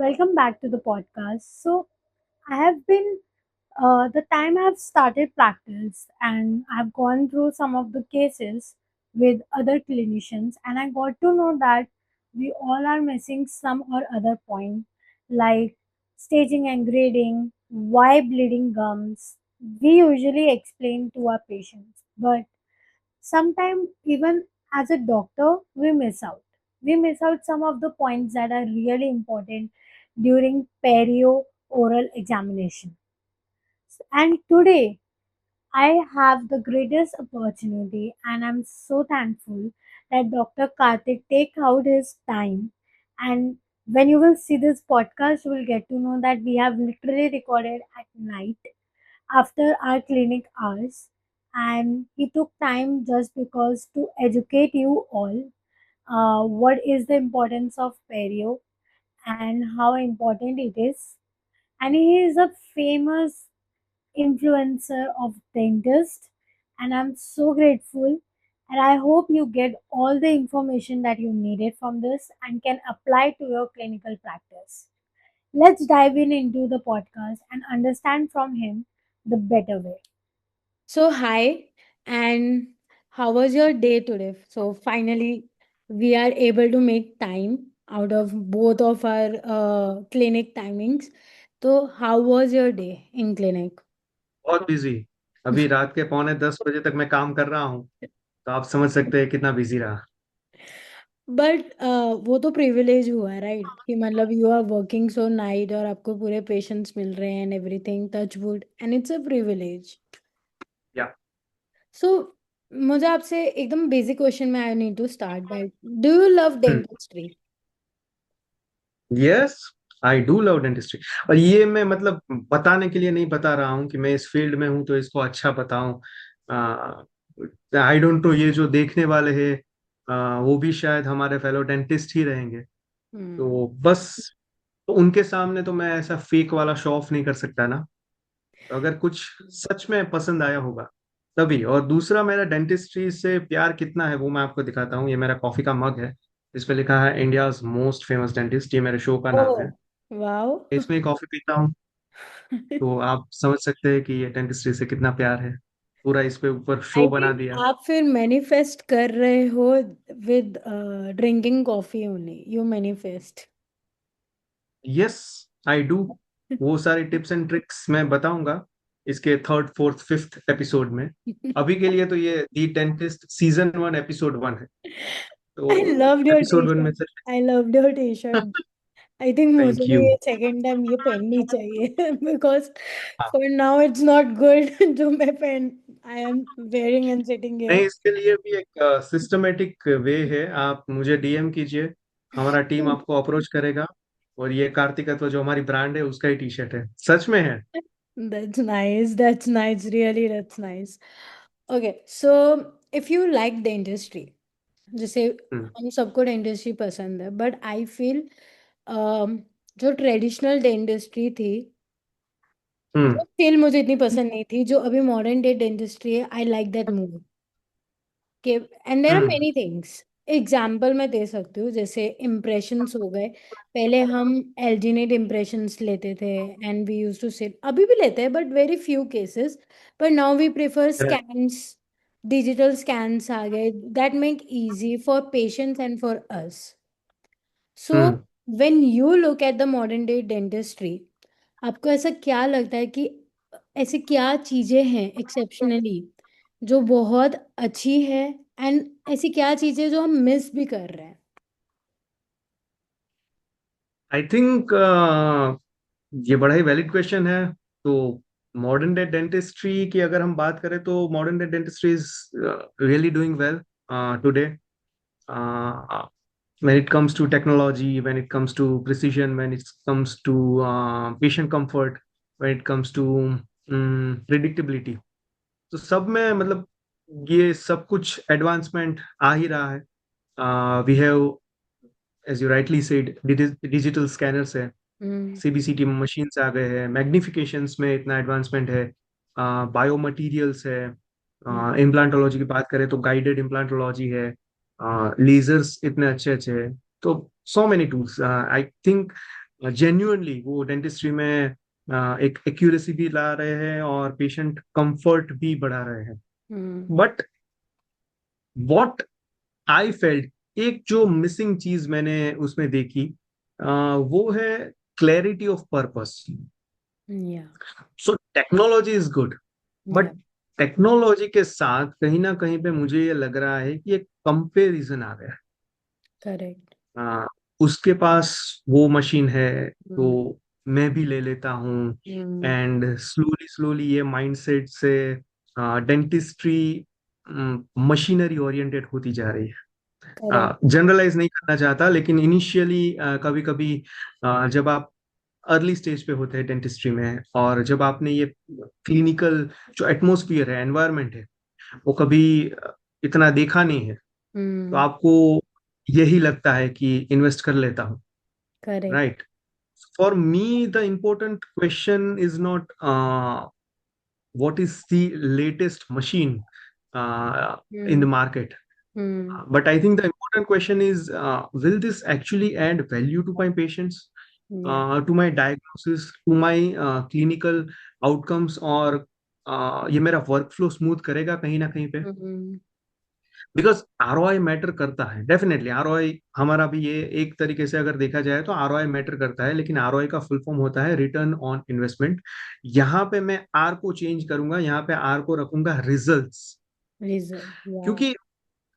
Welcome back to the podcast. I have been the time I've started practice and I've gone through some of the cases with other clinicians, and I got to know that we all are missing some or other point, like staging and grading, why bleeding gums. We usually explain to our patients, but sometimes even as a doctor we miss out some of the points that are really important during perio oral examination. And today I have the greatest opportunity, and I'm so thankful that Dr. Karthik take out his time. And when you will see this podcast, you will get to know that we have literally recorded at night after our clinic hours, and he took time just because to educate you all what is the importance of perio and how important it is. And he is a famous influencer of dentist, and I'm so grateful, and I hope you get all the information that you needed from this and can apply to your clinical practice. Let's dive in into the podcast and understand from him the better way. So, hi, and how was your day today? So, finally, we are able to make time out of both of our clinic timings. So, how was your day in clinic? बहुत busy. अभी रात के 9:45 बजे तक मैं काम कर रहा हूँ, तो आप समझ सकते हैं कितना बिजी रहा। बट वो तो प्रिविलेज हुआ राइट कि मतलब you are working so night और आपको पूरे पेशेंट्स मिल रहे हैं and everything touch wood and it's a privilege या सो मुझे आपसे एकदम बेसिक क्वेश्चन में I need to start by do you love dentistry? Yes, I do love dentistry. और ये मैं मतलब बताने के लिए नहीं बता रहा हूँ कि मैं इस फील्ड में हूँ तो इसको अच्छा बताऊं। आई डोंट नो, ये जो देखने वाले हैं वो भी शायद हमारे फेलो डेंटिस्ट ही रहेंगे। तो बस, तो उनके सामने तो मैं ऐसा फेक वाला शो ऑफ नहीं कर सकता ना। तो अगर कुछ सच में पसंद आया होगा तभी। और दूसरा, मेरा डेंटिस्ट्री से प्यार कितना है वो मैं आपको दिखाता हूँ। ये मेरा कॉफी का मग है, इस पे लिखा है इंडियाज मोस्ट फेमस डेंटिस्ट। ये मेरे शो का नाम ओह है। वाओ इसमें ही कॉफी पीता हूँ, तो आप समझ सकते हैं कि ये डेंटिस्ट्री से कितना प्यार है। पूरा इस पे ऊपर आई शो बना थिंक दिया। आप फिर मैनिफेस्ट कर रहे हो with drinking coffee only you manifest yes, I do. वो सारी टिप्स एंड ट्रिक्स मैं बताऊंगा इसके थर्ड फोर्थ फिफ्थ एपिसोड में। अभी के लिए तो ये दी डेंटिस्ट सीजन 1 एपिसोड 1 है। तो I loved your T episode 1 में शर्ट से I loved your T shirt I think मुझे थैंक भी यू। ये सेकेंड टाइम ये पहननी चाहिए because for now it's not good जो मैं पहन I am wearing and sitting नहीं, हियर इसके लिए भी एक सिस्टमेटिक वे है। आप मुझे डीएम कीजिए, हमारा टीम आपको अप्रोच करेगा। और ये कार्तिकत्व जो हमारी ब्रांड है उसका ही टी शर्ट है, सच में है। that's nice really that's nice okay so if you like the industry जैसे हम्म। हम सबको डेंटिस्ट्री पसंद है बट आई फील जो ट्रेडिशनल डेंटिस्ट्री थी हम्म। वो स्टिल मुझे इतनी पसंद नहीं थी जो अभी मॉडर्न डे डेंटिस्ट्री है आई लाइक दैट मूव के and there are hmm. Many things example मैं दे सकती हूँ जैसे इम्प्रेशंस हो गए पहले हम एल्जिनेट इम्प्रेशंस लेते थे and we use to sit अभी भी लेते हैं but very few cases but now we prefer scans digital scans आ गए that make easy for patients and for us so hmm. When you look at the modern day dentistry आपको ऐसा क्या लगता है कि ऐसी क्या चीजें हैं एक्सेप्शनली जो बहुत अच्छी है एंड ऐसी क्या चीजें जो हम मिस भी कर रहे हैं? आई थिंक ये बड़ा ही वैलिड क्वेश्चन है। तो मॉडर्न डे डेंटिस्ट्री की अगर हम बात करें तो modern day dentistry is really doing well today, when it comes to technology, when it comes to precision, when it comes to patient comfort, when it comes to predictability। तो सब में मतलब ये सब कुछ एडवांसमेंट आ ही रहा है। We have, as you rightly said, digital scanners है, हम्म सीबीसीटी मशीन्स आ गए हैं, मैग्निफिकेशंस में इतना एडवांसमेंट है, बायो मटीरियल्स है। इम्प्लांटोलॉजी की बात करें तो गाइडेड इम्प्लांटोलॉजी है, लेजर्स इतने अच्छे अच्छे हैं। तो so many tools I think genuinely वो डेंटिस्ट्री में एक एक्यूरेसी भी ला रहे हैं और पेशेंट कंफर्ट भी बढ़ा रहे हैं. हम्म. बट व्हाट आई फेल्ट, एक जो मिसिंग चीज मैंने उसमें देखी, वो है क्लैरिटी ऑफ पर्पस. या. सो टेक्नोलॉजी इज गुड, या. बट टेक्नोलॉजी के साथ कहीं ना कहीं पे मुझे ये लग रहा है कि एक कंपेरिजन आ गया. करेक्ट. आ, उसके पास वो मशीन है हम्म. तो मैं भी ले लेता हूँ. हम्म. एंड स्लोली स्लोली ये माइंडसेट से डेंटिस्ट्री मशीनरी ओरिएंटेड होती जा रही है. करेक्ट. जनरलाइज नहीं करना चाहता, लेकिन इनिशियली कभी कभी जब आप अर्ली स्टेज पे होते हैं डेंटिस्ट्री में, और जब आपने ये क्लिनिकल जो एटमोसफियर है, एनवायरनमेंट है, वो कभी इतना देखा नहीं है, तो हम्म. आपको यही लगता है कि इन्वेस्ट कर लेता हूँ. Correct. Right. For me the important question is not what is the latest machine in the hmm. market. Hmm. But I think the important question is, will this actually add value to my patients, या. to my diagnosis, to my clinical outcomes, और ये मेरा workflow smooth करेगा कहीं ना कहीं पे. हम्म. Because ROI matter करता है, डेफिनेटली आरओआई हमारा भी, ये एक तरीके से अगर देखा जाए तो आरओआई मैटर करता है, लेकिन आरओआई का फुल फॉर्म होता है रिटर्न ऑन इन्वेस्टमेंट. यहाँ पे मैं आर को चेंज करूंगा, यहाँ पे आर को रखूंगा रिजल्ट्स. रिजल्ट. या. क्योंकि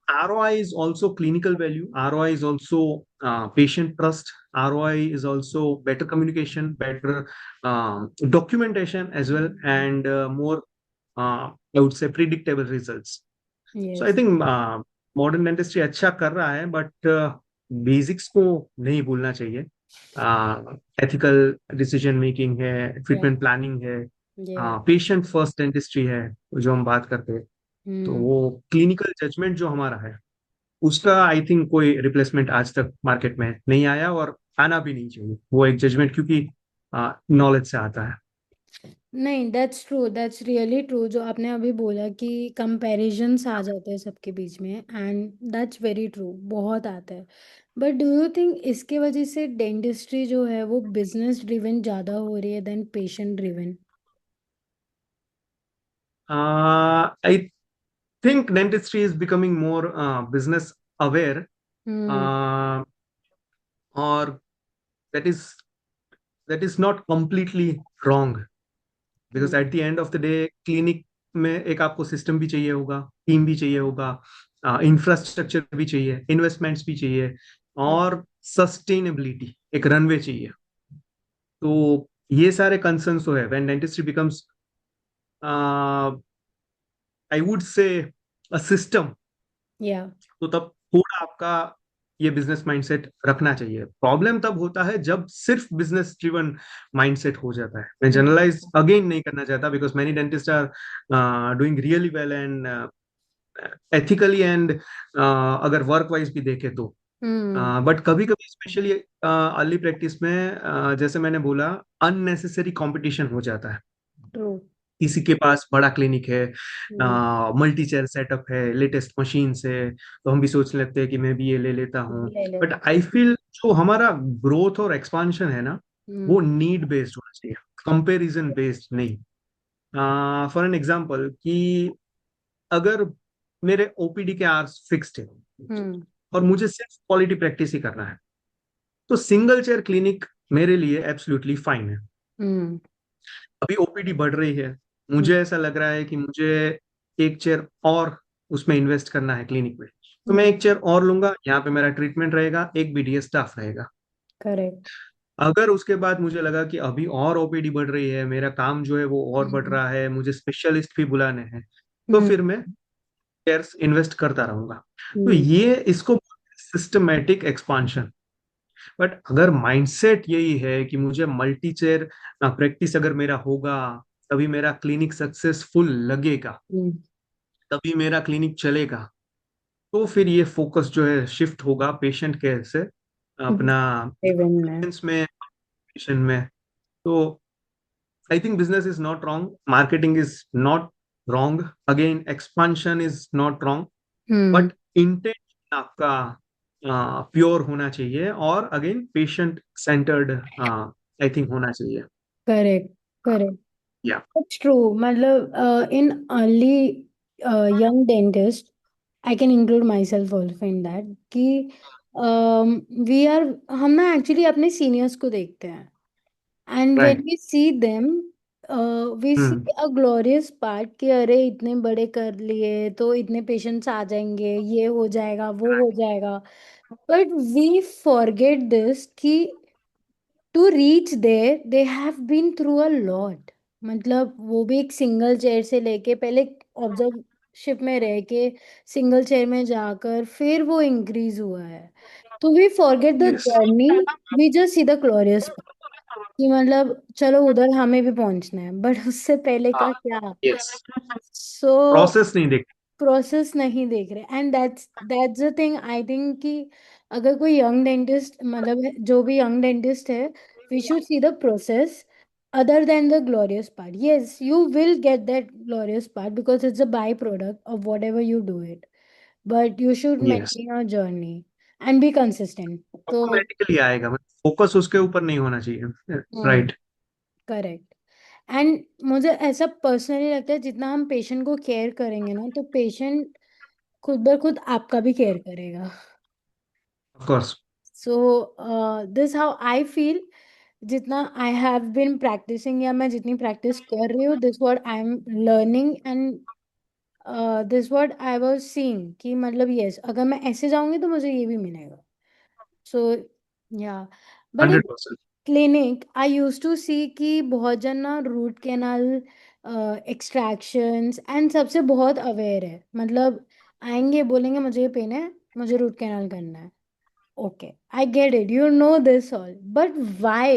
ROI is also clinical value. ROI is also patient trust. ROI is also better communication, better documentation as well, and more, I would say, predictable results. So I yes. think modern dentistry अच्छा कर रहा है, but basics को नहीं भूलना चाहिए. Ethical decision making है, या. ट्रीटमेंट प्लानिंग है, या. पेशेंट फर्स्ट डेंटिस्ट्री है जो हम बात करते हैं. तो हम्म. वो क्लिनिकल जजमेंट जो हमारा है, उसका आई थिंक कोई रिप्लेसमेंट आज तक मार्केट में नहीं आया, और आना भी नहीं चाहिए वो एक जजमेंट, क्योंकि नॉलेज से आता है. नहीं, that's true, that's really true जो आपने अभी बोला कि कंपैरिजन्स आ जाते हैं सबके बीच में, एंड दैट्स वेरी ट्रू, बहुत आता है. बट डू यू थिंक इसके वजह से डेंटिस्ट्री जो है वो बिजनेस ड्रिवन ज़्यादा हो रही है then patient driven? I think dentistry is becoming more business aware, hmm. और that is that is not completely wrong. Because at the end of the day clinic में एक आपको सिस्टम भी चाहिए होगा, टीम भी चाहिए होगा, इंफ्रास्ट्रक्चर भी चाहिए, इन्वेस्टमेंट्स भी चाहिए, और सस्टेनेबिलिटी, एक रनवे चाहिए. तो ये सारे कंसर्न्स तो है when dentistry becomes, I would से, अ सिस्टम. या. तो तब थोड़ा आपका ये बिजनेस माइंडसेट रखना चाहिए. प्रॉब्लम तब होता है जब सिर्फ बिजनेस ड्रिवन माइंडसेट हो जाता है. मैं जनरलाइज अगेन नहीं करना चाहता, because many dentist are doing really well and ethically, and अगर वर्क वाइज भी देखे तो. हम्म. बट कभी कभी स्पेशली अर्ली प्रैक्टिस में, जैसे मैंने बोला, अननेसेसरी कंपटीशन हो जाता है. ट्रू. किसी के पास बड़ा क्लिनिक है, हम्म. मल्टी चेयर सेटअप है, लेटेस्ट मशीन्स है, तो हम भी सोच लेते हैं कि मैं भी ये ले लेता हूँ. ले बट लेते. आई फील जो हमारा ग्रोथ और एक्सपांशन है ना, वो हम्म. नीड बेस्ड होना चाहिए, कंपैरिजन बेस्ड नहीं. फॉर एन एग्जांपल, कि अगर मेरे ओपीडी के आवर्स फिक्स्ड है हम्म. और मुझे सिर्फ क्वालिटी प्रैक्टिस ही करना है, तो सिंगल चेयर क्लिनिक मेरे लिए एब्सोल्युटली फाइन है. हम्म. अभी ओपीडी बढ़ रही है, मुझे ऐसा लग रहा है कि मुझे एक चेयर और उसमें इन्वेस्ट करना है क्लिनिक में, तो मैं एक चेयर और लूंगा, यहाँ पे मेरा ट्रीटमेंट रहेगा, एक बीडीएस स्टाफ रहेगा. करेक्ट. अगर उसके बाद मुझे लगा कि अभी और ओपीडी बढ़ रही है, मेरा काम जो है वो और बढ़ हम्म. रहा है, मुझे स्पेशलिस्ट भी बुलाने हैं, तो हम्म. फिर मैं चेयर्स इन्वेस्ट करता रहूंगा. तो हम्म. ये इसको सिस्टमेटिक एक्सपांशन. बट अगर माइंडसेट यही है कि मुझे मल्टी चेयर प्रैक्टिस अगर मेरा होगा, तभी मेरा क्लिनिक सक्सेसफुल लगेगा, हम्म. तभी मेरा क्लिनिक चलेगा, तो फिर ये फोकस जो है शिफ्ट होगा पेशेंट केयर से अपना ड्रिवन में. पेशेंट्स में, patient में. तो I think business is not wrong, marketing is not wrong, again expansion is not wrong, hmm. But intention आपका प्योर होना चाहिए और again patient centred I think होना चाहिए। Correct, correct. या It's true. मतलब in early young dentist, I can include myself also in that कि we are हम ना actually अपने seniors को देखते हैं, and when right. we see them, we see hmm. a glorious part कि अरे इतने बड़े कर लिए तो इतने patients आ जाएंगे, ये हो जाएगा, वो हो जाएगा, but we forget this कि to reach there they have been through a lot. मतलब वो भी एक सिंगल चेयर से लेके पहले ऑब्जर्वशिप में रह के सिंगल चेयर में जाकर फिर वो इंक्रीज हुआ है। तो we forget the yes. Journey, we just see the glorious कि मतलब चलो उधर हमें भी पहुंचना है, बट उससे पहले हाँ। का क्या। यस। सो प्रोसेस नहीं देख। प्रोसेस नहीं देख रहे, and that's the thing I think कि अगर कोई यंग डेंटिस्ट, मतलब जो भी यंग डेंटिस्ट है, we should see the process other than the glorious part. Yes, you will get that glorious part because it's a byproduct of whatever you do it, but you should yes. maintain your journey and be consistent. So automatically आएगा, मतलब focus उसके ऊपर नहीं होना चाहिए। हम्म, right. Correct. And मुझे ऐसा personally लगता है जितना हम पेशेंट को केयर करेंगे ना, तो पेशेंट खुद ब खुद आपका भी केयर करेगा। Of course. So this how I feel. जितना आई हैव बिन प्रैक्टिसिंग, या मैं जितनी प्रैक्टिस कर रही हूँ, this what I am learning, and this what I was seeing कि मतलब यस, अगर मैं ऐसे जाऊंगी तो मुझे ये भी मिलेगा। So yeah, but in 100%। Clinic I use to see कि बहुत जन ना रूट कैनाल एक्सट्रैक्शंस एंड सबसे बहुत अवेयर है। मतलब आएंगे बोलेंगे मुझे ये पेन है, मुझे रूट कैनाल करना है। Okay, I get it. You know this all. But why?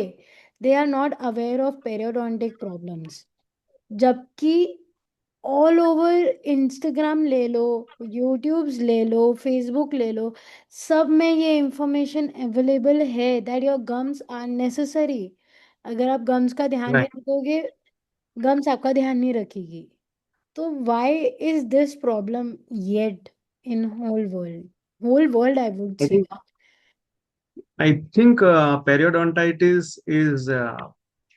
They are not aware of periodontic problems. जबकि ऑल ओवर इंस्टाग्राम ले लो, यूट्यूब्स ले लो, फेसबुक ले लो, सब में ये इंफॉर्मेशन अवेलेबल है that your gums are necessary. अगर आप गम्स का ध्यान नहीं राइट। रखोगे, गम्स आपका ध्यान नहीं रखेगी। तो why is this problem yet in whole world I would I say. Think I think periodontitis is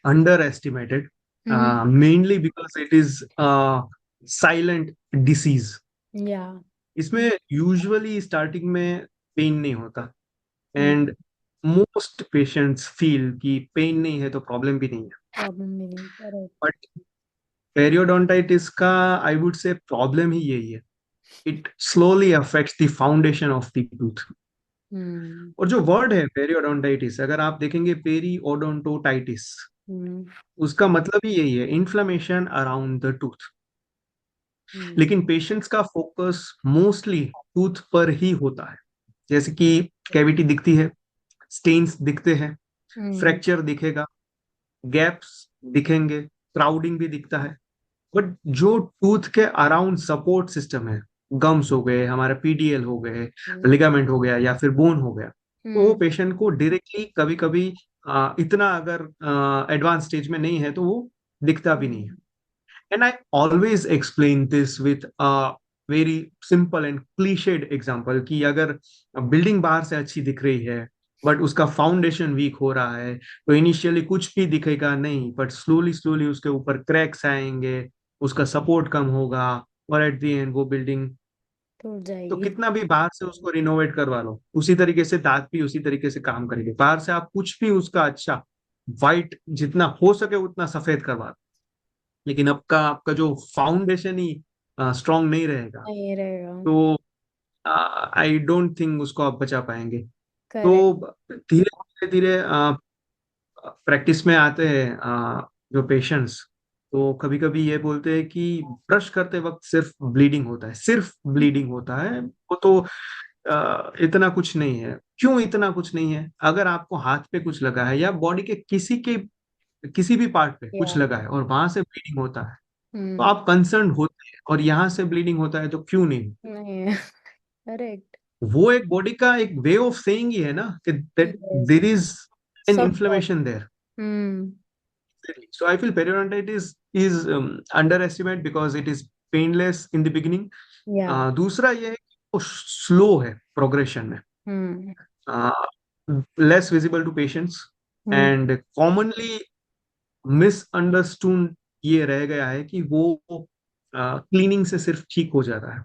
underestimated, hmm, mainly because it is a silent disease. या, इसमें यूजुअली स्टार्टिंग में पेन नहीं होता, हम्म, एंड मोस्ट पेशेंट्स फील कि pen नहीं है तो problem भी नहीं है। प्रॉब्लम भी नहीं, करेक्ट। बट पेरियोडोंटाइटिस का आई वुड से प्रॉब्लम ही यही है, it slowly affects the foundation of the tooth. Hmm, और जो वर्ड है पेरियोडोंटाइटिस, अगर आप देखेंगे पेरीओडोंटोटाइटिस, हम्म, उसका मतलब ही यही है, इन्फ्लेमेशन अराउंड द टूथ। हम्म, लेकिन पेशेंट्स का फोकस मोस्टली टूथ पर ही होता है, जैसे कि कैविटी दिखती है, स्टेन्स दिखते हैं, हम्म, फ्रैक्चर दिखेगा, गैप्स दिखेंगे, क्राउडिंग भी दिखता है। बट जो टूथ के अराउंड सपोर्ट सिस्टम है, गम्स हो गए, हमारे पीडीएल हो गए, हम्म, लिगामेंट हो गया या फिर बोन हो गया, तो वो हम्म, पेशेंट को डायरेक्टली कभी कभी इतना अगर एडवांस स्टेज में नहीं है तो वो दिखता भी नहीं है। Hmm, and I always explain this with very simple and cliched example कि अगर बिल्डिंग बाहर से अच्छी दिख रही है बट उसका फाउंडेशन वीक हो रहा है, तो इनिशियली कुछ भी दिखेगा नहीं, बट स्लोली स्लोली उसके ऊपर क्रैक्स आएंगे, उसका सपोर्ट कम होगा, और एट द एंड वो बिल्डिंग, टूट तो जाएगी। कितना भी बाहर से उसको रिनोवेट करवा लो, उसी तरीके से दांत भी उसी तरीके से काम करेंगे। बाहर से आप कुछ भी उसका अच्छा वाइट जितना हो सके उतना सफेद करवा लो, लेकिन आपका आपका जो फाउंडेशन ही स्ट्रांग नहीं रहेगा, नहीं रहेगा। तो आई डोंट थिंक उसको आप बचा पाएंगे। तो करेक्ट। धीरे धीरे प्रैक्टिस में आते हैं जो पेशेंट्स, तो कभी कभी ये बोलते हैं कि ब्रश करते वक्त सिर्फ ब्लीडिंग होता है, सिर्फ ब्लीडिंग होता है, वो तो इतना कुछ नहीं है। क्यों इतना कुछ नहीं है? अगर आपको हाथ पे कुछ लगा है या बॉडी के किसी भी पार्ट पे कुछ या, लगा है और वहां से ब्लीडिंग होता है, तो हम्म, आप कंसर्न होते हैं, और यहाँ से ब्लीडिंग होता है तो क्यों नहीं? नहीं है। करेक्ट। वो एक बॉडी का एक वे ऑफ सेइंग ही है ना कि that yes, there is an sub inflammation there. Hmm, So I feel periodontitis is underestimated because it is painless in the beginning. या, दूसरा ये है कि वो स्लो है प्रोग्रेशन में। Hmm less visible to patients, hmm and commonly misunderstood ये रह गया है कि वो क्लीनिंग से सिर्फ ठीक हो जाता है.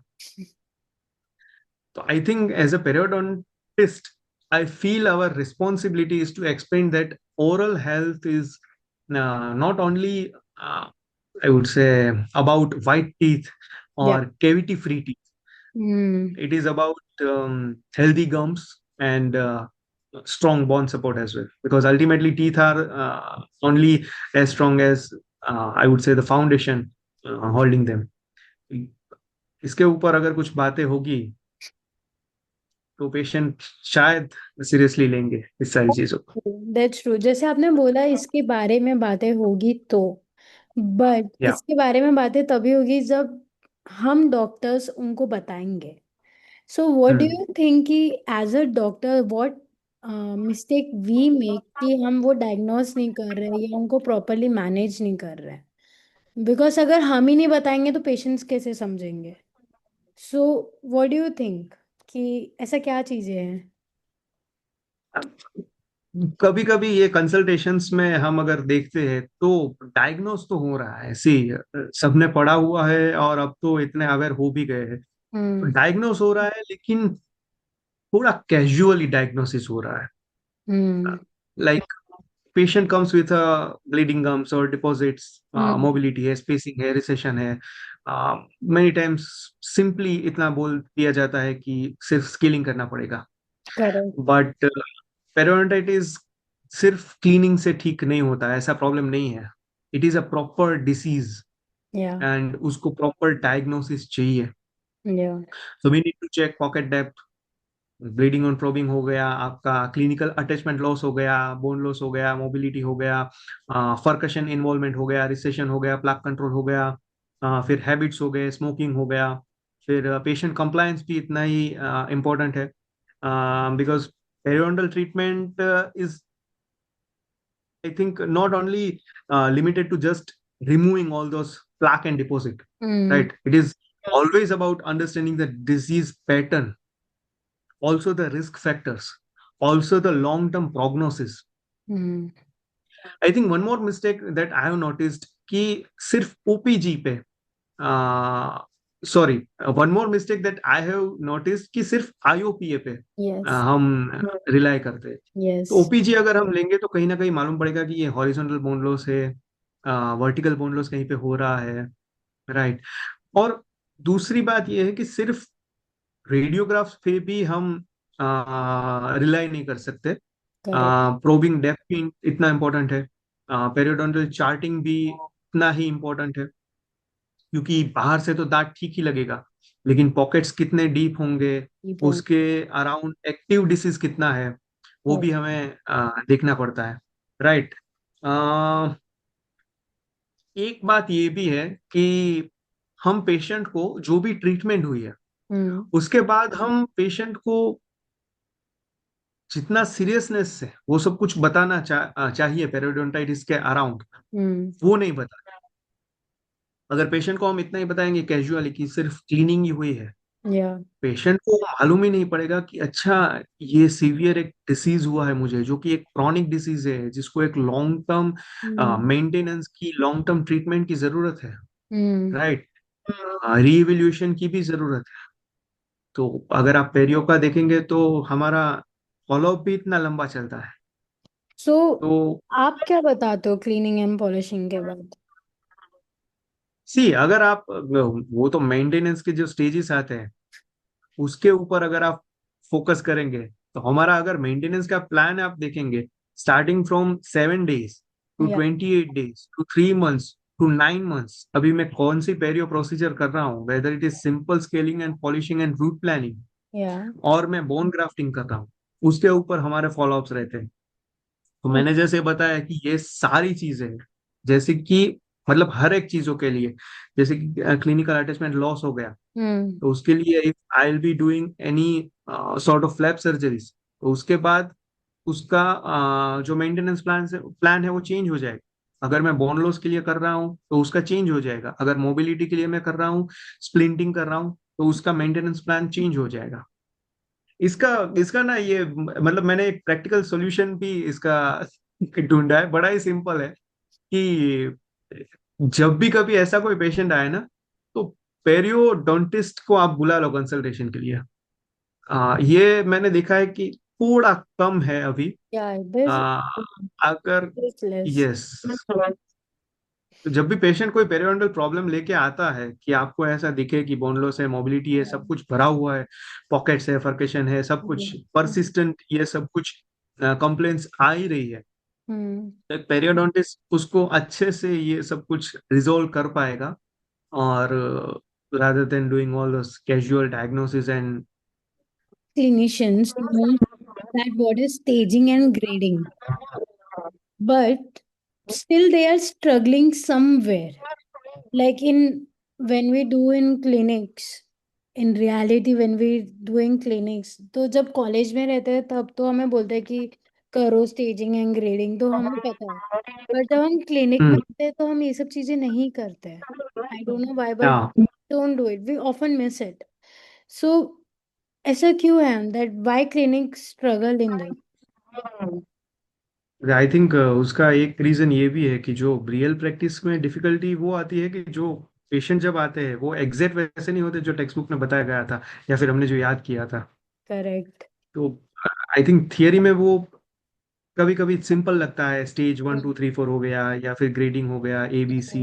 So I think as a periodontist, I feel our responsibility is to explain that oral health is not only, I would say, about white teeth या or cavity-free teeth. Hmm It is about healthy gums and strong bone support as well. Because ultimately, teeth are only as strong as, I would say, the foundation holding them. इसके ऊपर अगर कुछ बातें होगी तो patient शायद seriously लेंगे इस सारी चीजों को. दैट्स ट्रू, जैसे आपने बोला इसके बारे में बातें होगी तो, बट या इसके बारे में बातें तभी होगी जब हम डॉक्टर्स उनको बताएंगे. So what do hmm. You think कि as a doctor what mistake we make कि हम वो डायग्नोस नहीं कर रहे या उनको प्रॉपरली मैनेज नहीं कर रहे हैं? बिकॉज अगर हम ही नहीं बताएंगे तो पेशेंट्स कैसे समझेंगे? सो व्हाट डू यू थिंक कि ऐसा क्या चीजें हैं? कभी कभी ये कंसल्टेशंस में हम अगर देखते हैं तो डायग्नोस तो हो रहा है, सी सबने पढ़ा हुआ है और अब तो इतने अवेयर हो भी गए हैं. तो हम्म डायग्नोस हो रहा है लेकिन थोड़ा कैजुअली डायग्नोसिस हो रहा है. Hmm like patient comes with bleeding gums और डिपॉजिट्स, हम्म मोबिलिटी है, स्पेसिंग है, रिसेशन है. मेनी टाइम्स सिंपली इतना बोल दिया जाता है कि सिर्फ स्केलिंग करना पड़ेगा. करेक्ट. बट पेरियोडोंटाइटिस सिर्फ क्लीनिंग से ठीक नहीं होता है, ऐसा प्रॉब्लम नहीं है. It is a proper disease या एंड उसको प्रॉपर डायग्नोसिस चाहिए. या so we need to check pocket depth, bleeding on probing हो गया, आपका क्लिनिकल अटैचमेंट लॉस हो गया, बोन लॉस हो गया, मोबिलिटी हो गया, फर्कशन इन्वॉल्वमेंट हो गया, रिसेशन हो गया, प्लाक कंट्रोल हो गया, फिर हैबिट्स हो गए, स्मोकिंग हो गया, फिर पेशेंट कंप्लायंस भी इतना ही इम्पोर्टेंट है. Because periodontal treatment is, I think, not only limited to just removing all those plaque and deposit, hmm right? It is always about understanding the disease pattern, also the risk factors, also the long-term prognosis. Hmm I think one more mistake that I have noticed कि सिर्फ OPG पे, sorry, one more mistake that I have notice कि सिर्फ IOPA पे yes हम rely करते हैं. Yes तो ओपीजी अगर हम लेंगे तो कहीं ना कहीं मालूम पड़ेगा कि ये हॉरिजॉन्टल बोन लॉस है, वर्टिकल बोन लॉस कहीं पे हो रहा है, राइट. और दूसरी बात ये है कि सिर्फ रेडियोग्राफ्स पे भी हम रिलाई नहीं कर सकते. करेक्ट. प्रोबिंग डेप्थ भी इतना इम्पोर्टेंट है, पेरियोडोंटल चार्टिंग भी इतना ही इम्पोर्टेंट है. क्योंकि बाहर से तो दांत ठीक ही लगेगा, लेकिन पॉकेट्स कितने डीप होंगे, उसके अराउंड एक्टिव डिसीज कितना है, वो भी हमें देखना पड़ता है, राइट. एक बात ये भी है कि हम पेशेंट को जो भी ट्रीटमेंट हुई है हम्म उसके बाद हम पेशेंट को जितना सीरियसनेस से वो सब कुछ बताना चाहिए पेरियोडोंटाइटिस के अराउंड, हम्म वो नहीं बता. अगर पेशेंट को हम इतना ही बताएंगे कैजुअली कि सिर्फ क्लीनिंग ही हुई है, या पेशेंट को मालूम ही नहीं पड़ेगा कि अच्छा ये सीवियर एक डिसीज हुआ है मुझे, जो कि एक क्रॉनिक डिसीज है जिसको एक लॉन्ग टर्म हम्म मेंटेनेंस की, लॉन्ग टर्म ट्रीटमेंट की जरूरत है, हम्म राइट. रीइवैल्यूएशन की भी जरूरत है. तो अगर आप पेरियो का देखेंगे तो हमारा फॉलोअप भी इतना लंबा चलता है. सो तो आप क्या बताते हो क्लीनिंग एंड पॉलिशिंग के बाद? सी अगर आप वो तो मेंटेनेंस के जो स्टेजेस आते हैं उसके ऊपर अगर आप फोकस करेंगे तो हमारा अगर मेंटेनेंस का प्लान आप देखेंगे, स्टार्टिंग फ्रॉम 7 days टू या 28 days to 3 months to 9 months, अभी मैं कौन सी पेरियो प्रोसीजर कर रहा हूँ, whether it is simple scaling and polishing and route planning, या और मैं बोन ग्राफ्टिंग कर रहा हूँ, उसके ऊपर हमारे फॉलोअप्स रहते हैं. तो मैंने जैसे बताया कि ये सारी चीजें हैं, जैसे कि मतलब हर एक चीजों के लिए, जैसे कि क्लिनिकल अटैचमेंट लॉस हो गया हम्म तो उसके लिए if I will be doing any sort of flap surgeries, तो उसके बाद उसका जो मेंटेनेंस प्लान है वो चेंज हो जाएगा. अगर मैं बोन लॉस के लिए कर रहा हूँ तो उसका चेंज हो जाएगा, अगर मोबिलिटी के लिए मैं कर रहा हूँ, स्प्लिंटिंग कर रहा हूँ, तो उसका मेंटेनेंस प्लान चेंज हो जाएगा. इसका इसका ना ये मतलब मैंने एक प्रैक्टिकल सॉल्यूशन भी इसका ढूंढा है, बड़ा ही सिंपल है कि जब भी कभी ऐसा कोई पेशेंट आए ना, तो पेरियोडोंटिस्ट को आप बुला लो कंसल्टेशन के लिए। ये मैंने देखा है कि थोड़ा कम है अभी। Yeah, this आ, अगर is less. यस, तो जब भी पेशेंट कोई पेरियोडोंटल प्रॉब्लम लेके आता है कि आपको ऐसा दिखे कि बोनलोस है, मोबिलिटी है, सब कुछ भरा हुआ है, पॉकेट्स है, फर्केशन है, सब कुछ परसिस्टेंट, ये सब कुछ कंप्लेंट्स आ ही रही है, Hmm. तो एक पेरियोडोंटिस्ट उसको अच्छे से ये सब कुछ रिजोल्व कर पाएगा। और rather than doing all those casual diagnosis and Clinicians know that what is staging and grading, but still they are struggling somewhere. Like in when we do in clinics, in reality when we doing clinics, तो जब college में रहते हैं तब तो हमें बोलते हैं कि करो स्टेजिंग एंड ग्रेडिंग, तो हमें पता है। बट जब हम क्लिनिक में हम्म, आते हैं तो हम ये सब चीजें नहीं करते हैं। I don't know why, but हाँ, don't do it, we often miss it. So ऐसा क्यों है that why clinic struggle in this? I think उसका एक रीजन ये भी है कि जो रियल प्रैक्टिस में डिफिकल्टी वो आती है कि जो पेशेंट जब आते हैं वो एग्जैक्ट वैसे नहीं होते जो टेक्स्ट बुक में बताया गया था या फिर हमने जो याद किया था। करेक्ट। तो आई थिंक थियरी में वो कभी कभी सिंपल लगता है, स्टेज 1 2 3 4 हो गया या फिर ग्रेडिंग हो गया ABC।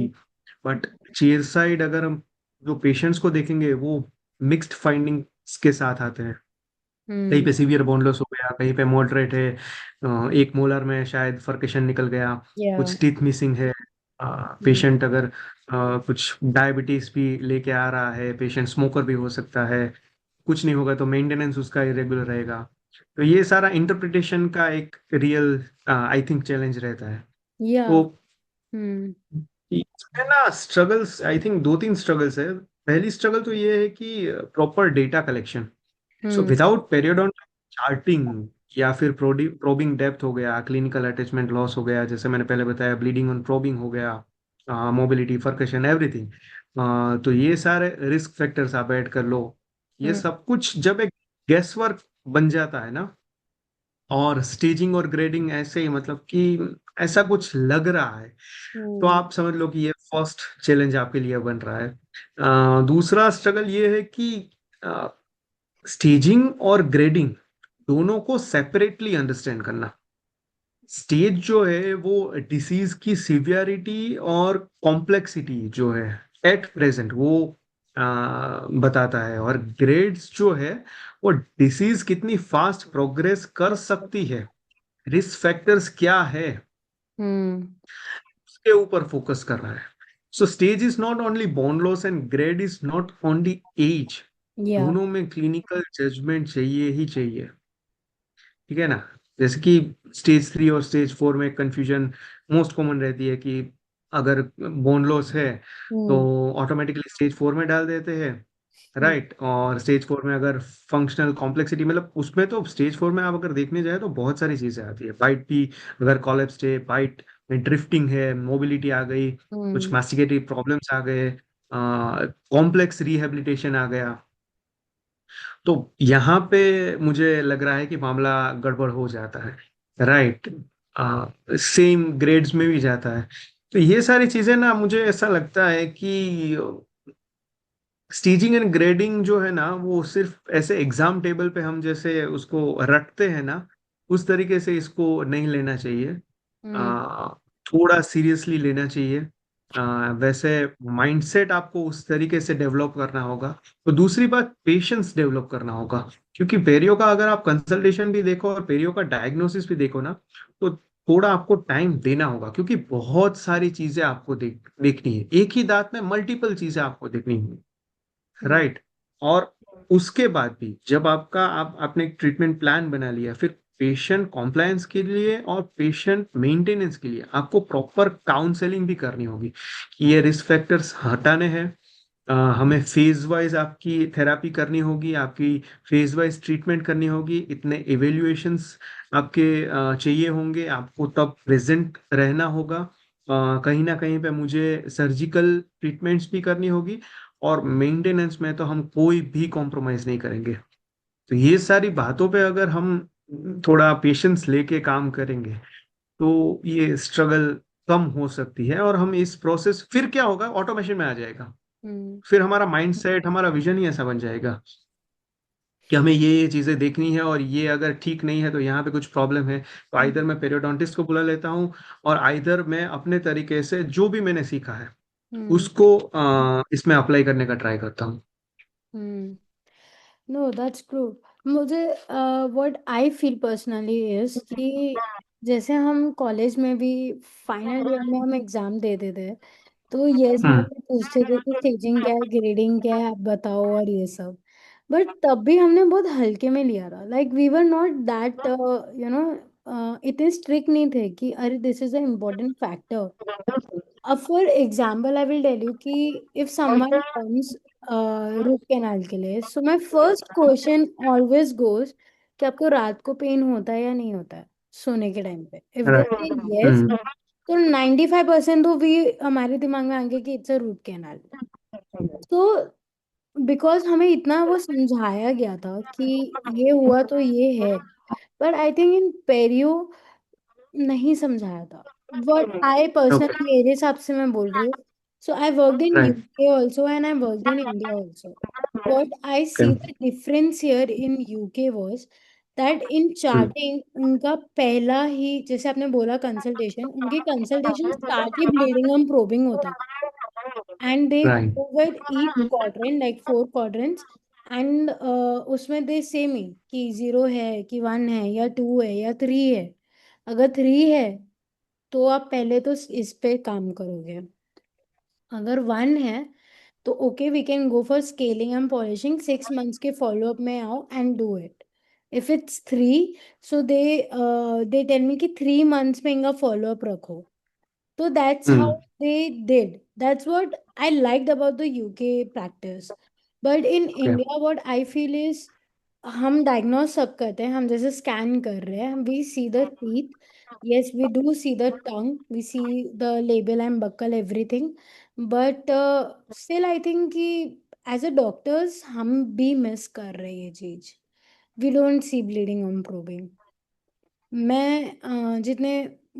बट चेयर साइड अगर हम जो पेशेंट्स को देखेंगे वो मिक्स्ड फाइंडिंग्स के साथ आते हैं। कहीं हम्म। पे सीवियर बोनलेस हो गया, कहीं पे मॉडरेट है, एक मोलर में शायद फर्केशन निकल गया, या। कुछ टीथ मिसिंग है। पेशेंट अगर कुछ डायबिटीज भी लेके आ रहा है, पेशेंट स्मोकर भी हो सकता है, कुछ नहीं होगा तो मेंटेनेंस उसका इरेगुलर रहेगा। तो ये सारा इंटरप्रिटेशन का एक रियल आई थिंक चैलेंज रहता है। या। तो हम्म। इसमें ना स्ट्रगल्स, आई थिंक 2 3 स्ट्रगल्स है। पहली स्ट्रगल तो ये है कि प्रॉपर डेटा कलेक्शन। सो हम्म। विदाउट पेरियोडोंटल चार्टिंग या फिर प्रोबिंग डेप्थ हो गया, क्लिनिकल अटैचमेंट लॉस हो गया, जैसे मैंने पहले बताया, ब्लीडिंग ऑन प्रोबिंग हो गया, मोबिलिटी, फर्केशन, एवरीथिंग, तो ये सारे रिस्क फैक्टर्स आप ऐड कर लो। ये हम्म। सब कुछ जब एक गेस वर्क बन जाता है ना, और स्टेजिंग और ग्रेडिंग ऐसे ही मतलब कि ऐसा कुछ लग रहा है, तो हम्म। आप समझ लो कि ये फर्स्ट चैलेंज आपके लिए बन रहा है। दूसरा स्ट्रगल ये है कि स्टेजिंग और ग्रेडिंग दोनों को सेपरेटली अंडरस्टैंड करना। स्टेज जो है वो डिसीज की सिवियरिटी और कॉम्प्लेक्सिटी जो है एट प्रेजेंट वो बताता है, और ग्रेड्स जो है वो डिसीज कितनी फास्ट प्रोग्रेस कर सकती है, रिस्क फैक्टर्स क्या है, हम्म। उसके ऊपर फोकस कर रहा है। So stage is not only bone loss and grade is not only age. Yeah. दोनों में क्लिनिकल जजमेंट चाहिए ही चाहिए। ठीक है ना? जैसे कि स्टेज 3 और स्टेज 4 में कंफ्यूजन मोस्ट कॉमन रहती है कि अगर बोन लॉस है तो हम्म। ऑटोमेटिकली स्टेज 4 में डाल देते हैं, राइट। और स्टेज 4 में अगर फंक्शनल कॉम्प्लेक्सिटी, मतलब उसमें तो स्टेज 4 में आप अगर देखने जाए तो बहुत सारी चीजें आती है, बाइट भी अगर कॉलेप्स्ड है, बाइट में ड्रिफ्टिंग है, मोबिलिटी आ गई, कुछ हम्म। मैस्टिकेटिव प्रॉब्लम्स आ गए, कॉम्प्लेक्स रिहेबिलिटेशन आ गया। तो यहाँ पे मुझे लग रहा है कि मामला गड़बड़ हो जाता है, राइट। सेम ग्रेड्स में भी जाता है। तो ये सारी चीजें ना, मुझे ऐसा लगता है कि स्टीजिंग एंड ग्रेडिंग जो है ना वो सिर्फ ऐसे एग्जाम टेबल पे हम जैसे उसको रटते हैं ना, उस तरीके से इसको नहीं लेना चाहिए। हम्म। आ, थोड़ा सीरियसली लेना चाहिए। वैसे माइंडसेट आपको उस तरीके से डेवलप करना होगा। तो दूसरी बात, पेशेंस डेवलप करना होगा। क्योंकि पेरियो का अगर आप कंसल्टेशन भी देखो और पेरियो का डायग्नोसिस भी देखो ना, तो थोड़ा आपको टाइम देना होगा, क्योंकि बहुत सारी चीजें आपको देखनी है, एक ही दांत में मल्टीपल चीजें आपको देखनी है, हम्म। राइट। और उसके बाद भी जब आप आपने एक ट्रीटमेंट प्लान बना लिया, फिर पेशेंट कॉम्प्लायंस के लिए और पेशेंट मेंटेनेंस के लिए आपको प्रॉपर काउंसलिंग भी करनी होगी कि ये रिस्क फैक्टर्स हटाने हैं। हमें फेज वाइज आपकी थेरापी करनी होगी, आपकी फेज वाइज ट्रीटमेंट करनी होगी, इतने इवेल्युएशंस आपके चाहिए होंगे, आपको तब प्रेजेंट रहना होगा। कहीं ना कहीं पे मुझे सर्जिकल ट्रीटमेंट्स भी करनी होगी, और मेंटेनेंस में तो हम कोई भी कॉम्प्रोमाइज नहीं करेंगे। तो ये सारी बातों पे अगर हम थोड़ा पेशेंस लेके काम करेंगे तो ये स्ट्रगल कम हो सकती है, और हम इस प्रोसेस, फिर क्या होगा, ऑटोमेशन में आ जाएगा। हम्म। फिर हमारा माइंड सेट, हमारा विजन ही ऐसा बन जाएगा कि हमें ये चीजें देखनी है, और ये अगर ठीक नहीं है तो यहाँ पे कुछ प्रॉब्लम है, तो आइदर मैं पेरियोडोंटिस्ट को बुला लेता हूँ, और आइदर मैं अपने तरीके से जो भी मैंने सीखा है हम्म। उसको इसमें अप्लाई करने का ट्राई करता हूँ। हम्म। No that's true. मुझे what I feel personally is कि जैसे हम कॉलेज में भी फाइनल ईयर में हम एग्जाम देते थे, तो ये सब हम्म। हमें पूछते थे कि स्टेजिंग क्या है, ग्रेडिंग क्या है, आप बताओ और ये सब। बट तब भी हमने बहुत हल्के में लिया था, like we were not that इतने स्ट्रिक्ट नहीं थे कि अरे this is a important factor. अब for example I will tell you कि if someone comes root canal के लिए, so my first question always goes कि आपको रात को पेन होता है या नहीं होता है सोने के टाइम पे। इफ दे से राइट। यस, तो 95% तो भी हमारे दिमाग में आएंगे कि इट्स अ रूट कैनाल। तो बिकॉज हमें इतना वो समझाया गया था कि ये हुआ तो ये है, बट आई थिंक इन पेरियो नहीं समझाया था। But I okay. पर्सनली, मेरे हिसाब से मैं बोल रही हूँ, so I worked in right. UK also and I worked in India also. What I see okay. The difference here in UK was that in hmm. Charting उनका पहला ही, जैसे आपने बोला कंसल्टेशन, उनकी कंसल्टेशन स्टार्ट ही ब्लीडिंग एंड प्रोबिंग होता था। And they right. Go with each quadrant, like 4 quadrants. And उसमें दे से मी कि 0 है कि 1 है या 2 है या 3 है। अगर 3 है तो आप पहले तो इस पे काम करोगे। अगर 1 है तो okay, we can go for scaling and polishing, 6 months के फॉलोअप में आओ and do it. If it's 3, so they tell me कि 3 मंथ्स में इनका फॉलोअप रखो। So that's how hmm. they did. That's what I liked about the UK practice. But in okay. India, what I feel is हम diagnose सब करते हैं, हम जैसे स्कैन कर रहे हैं, we see the teeth, yes we do see the tongue, we see the label and buccal everything, but still I think कि as a doctors हम भी मिस कर रहे हैं ये चीज। we don't see bleeding on probing। मैं जितने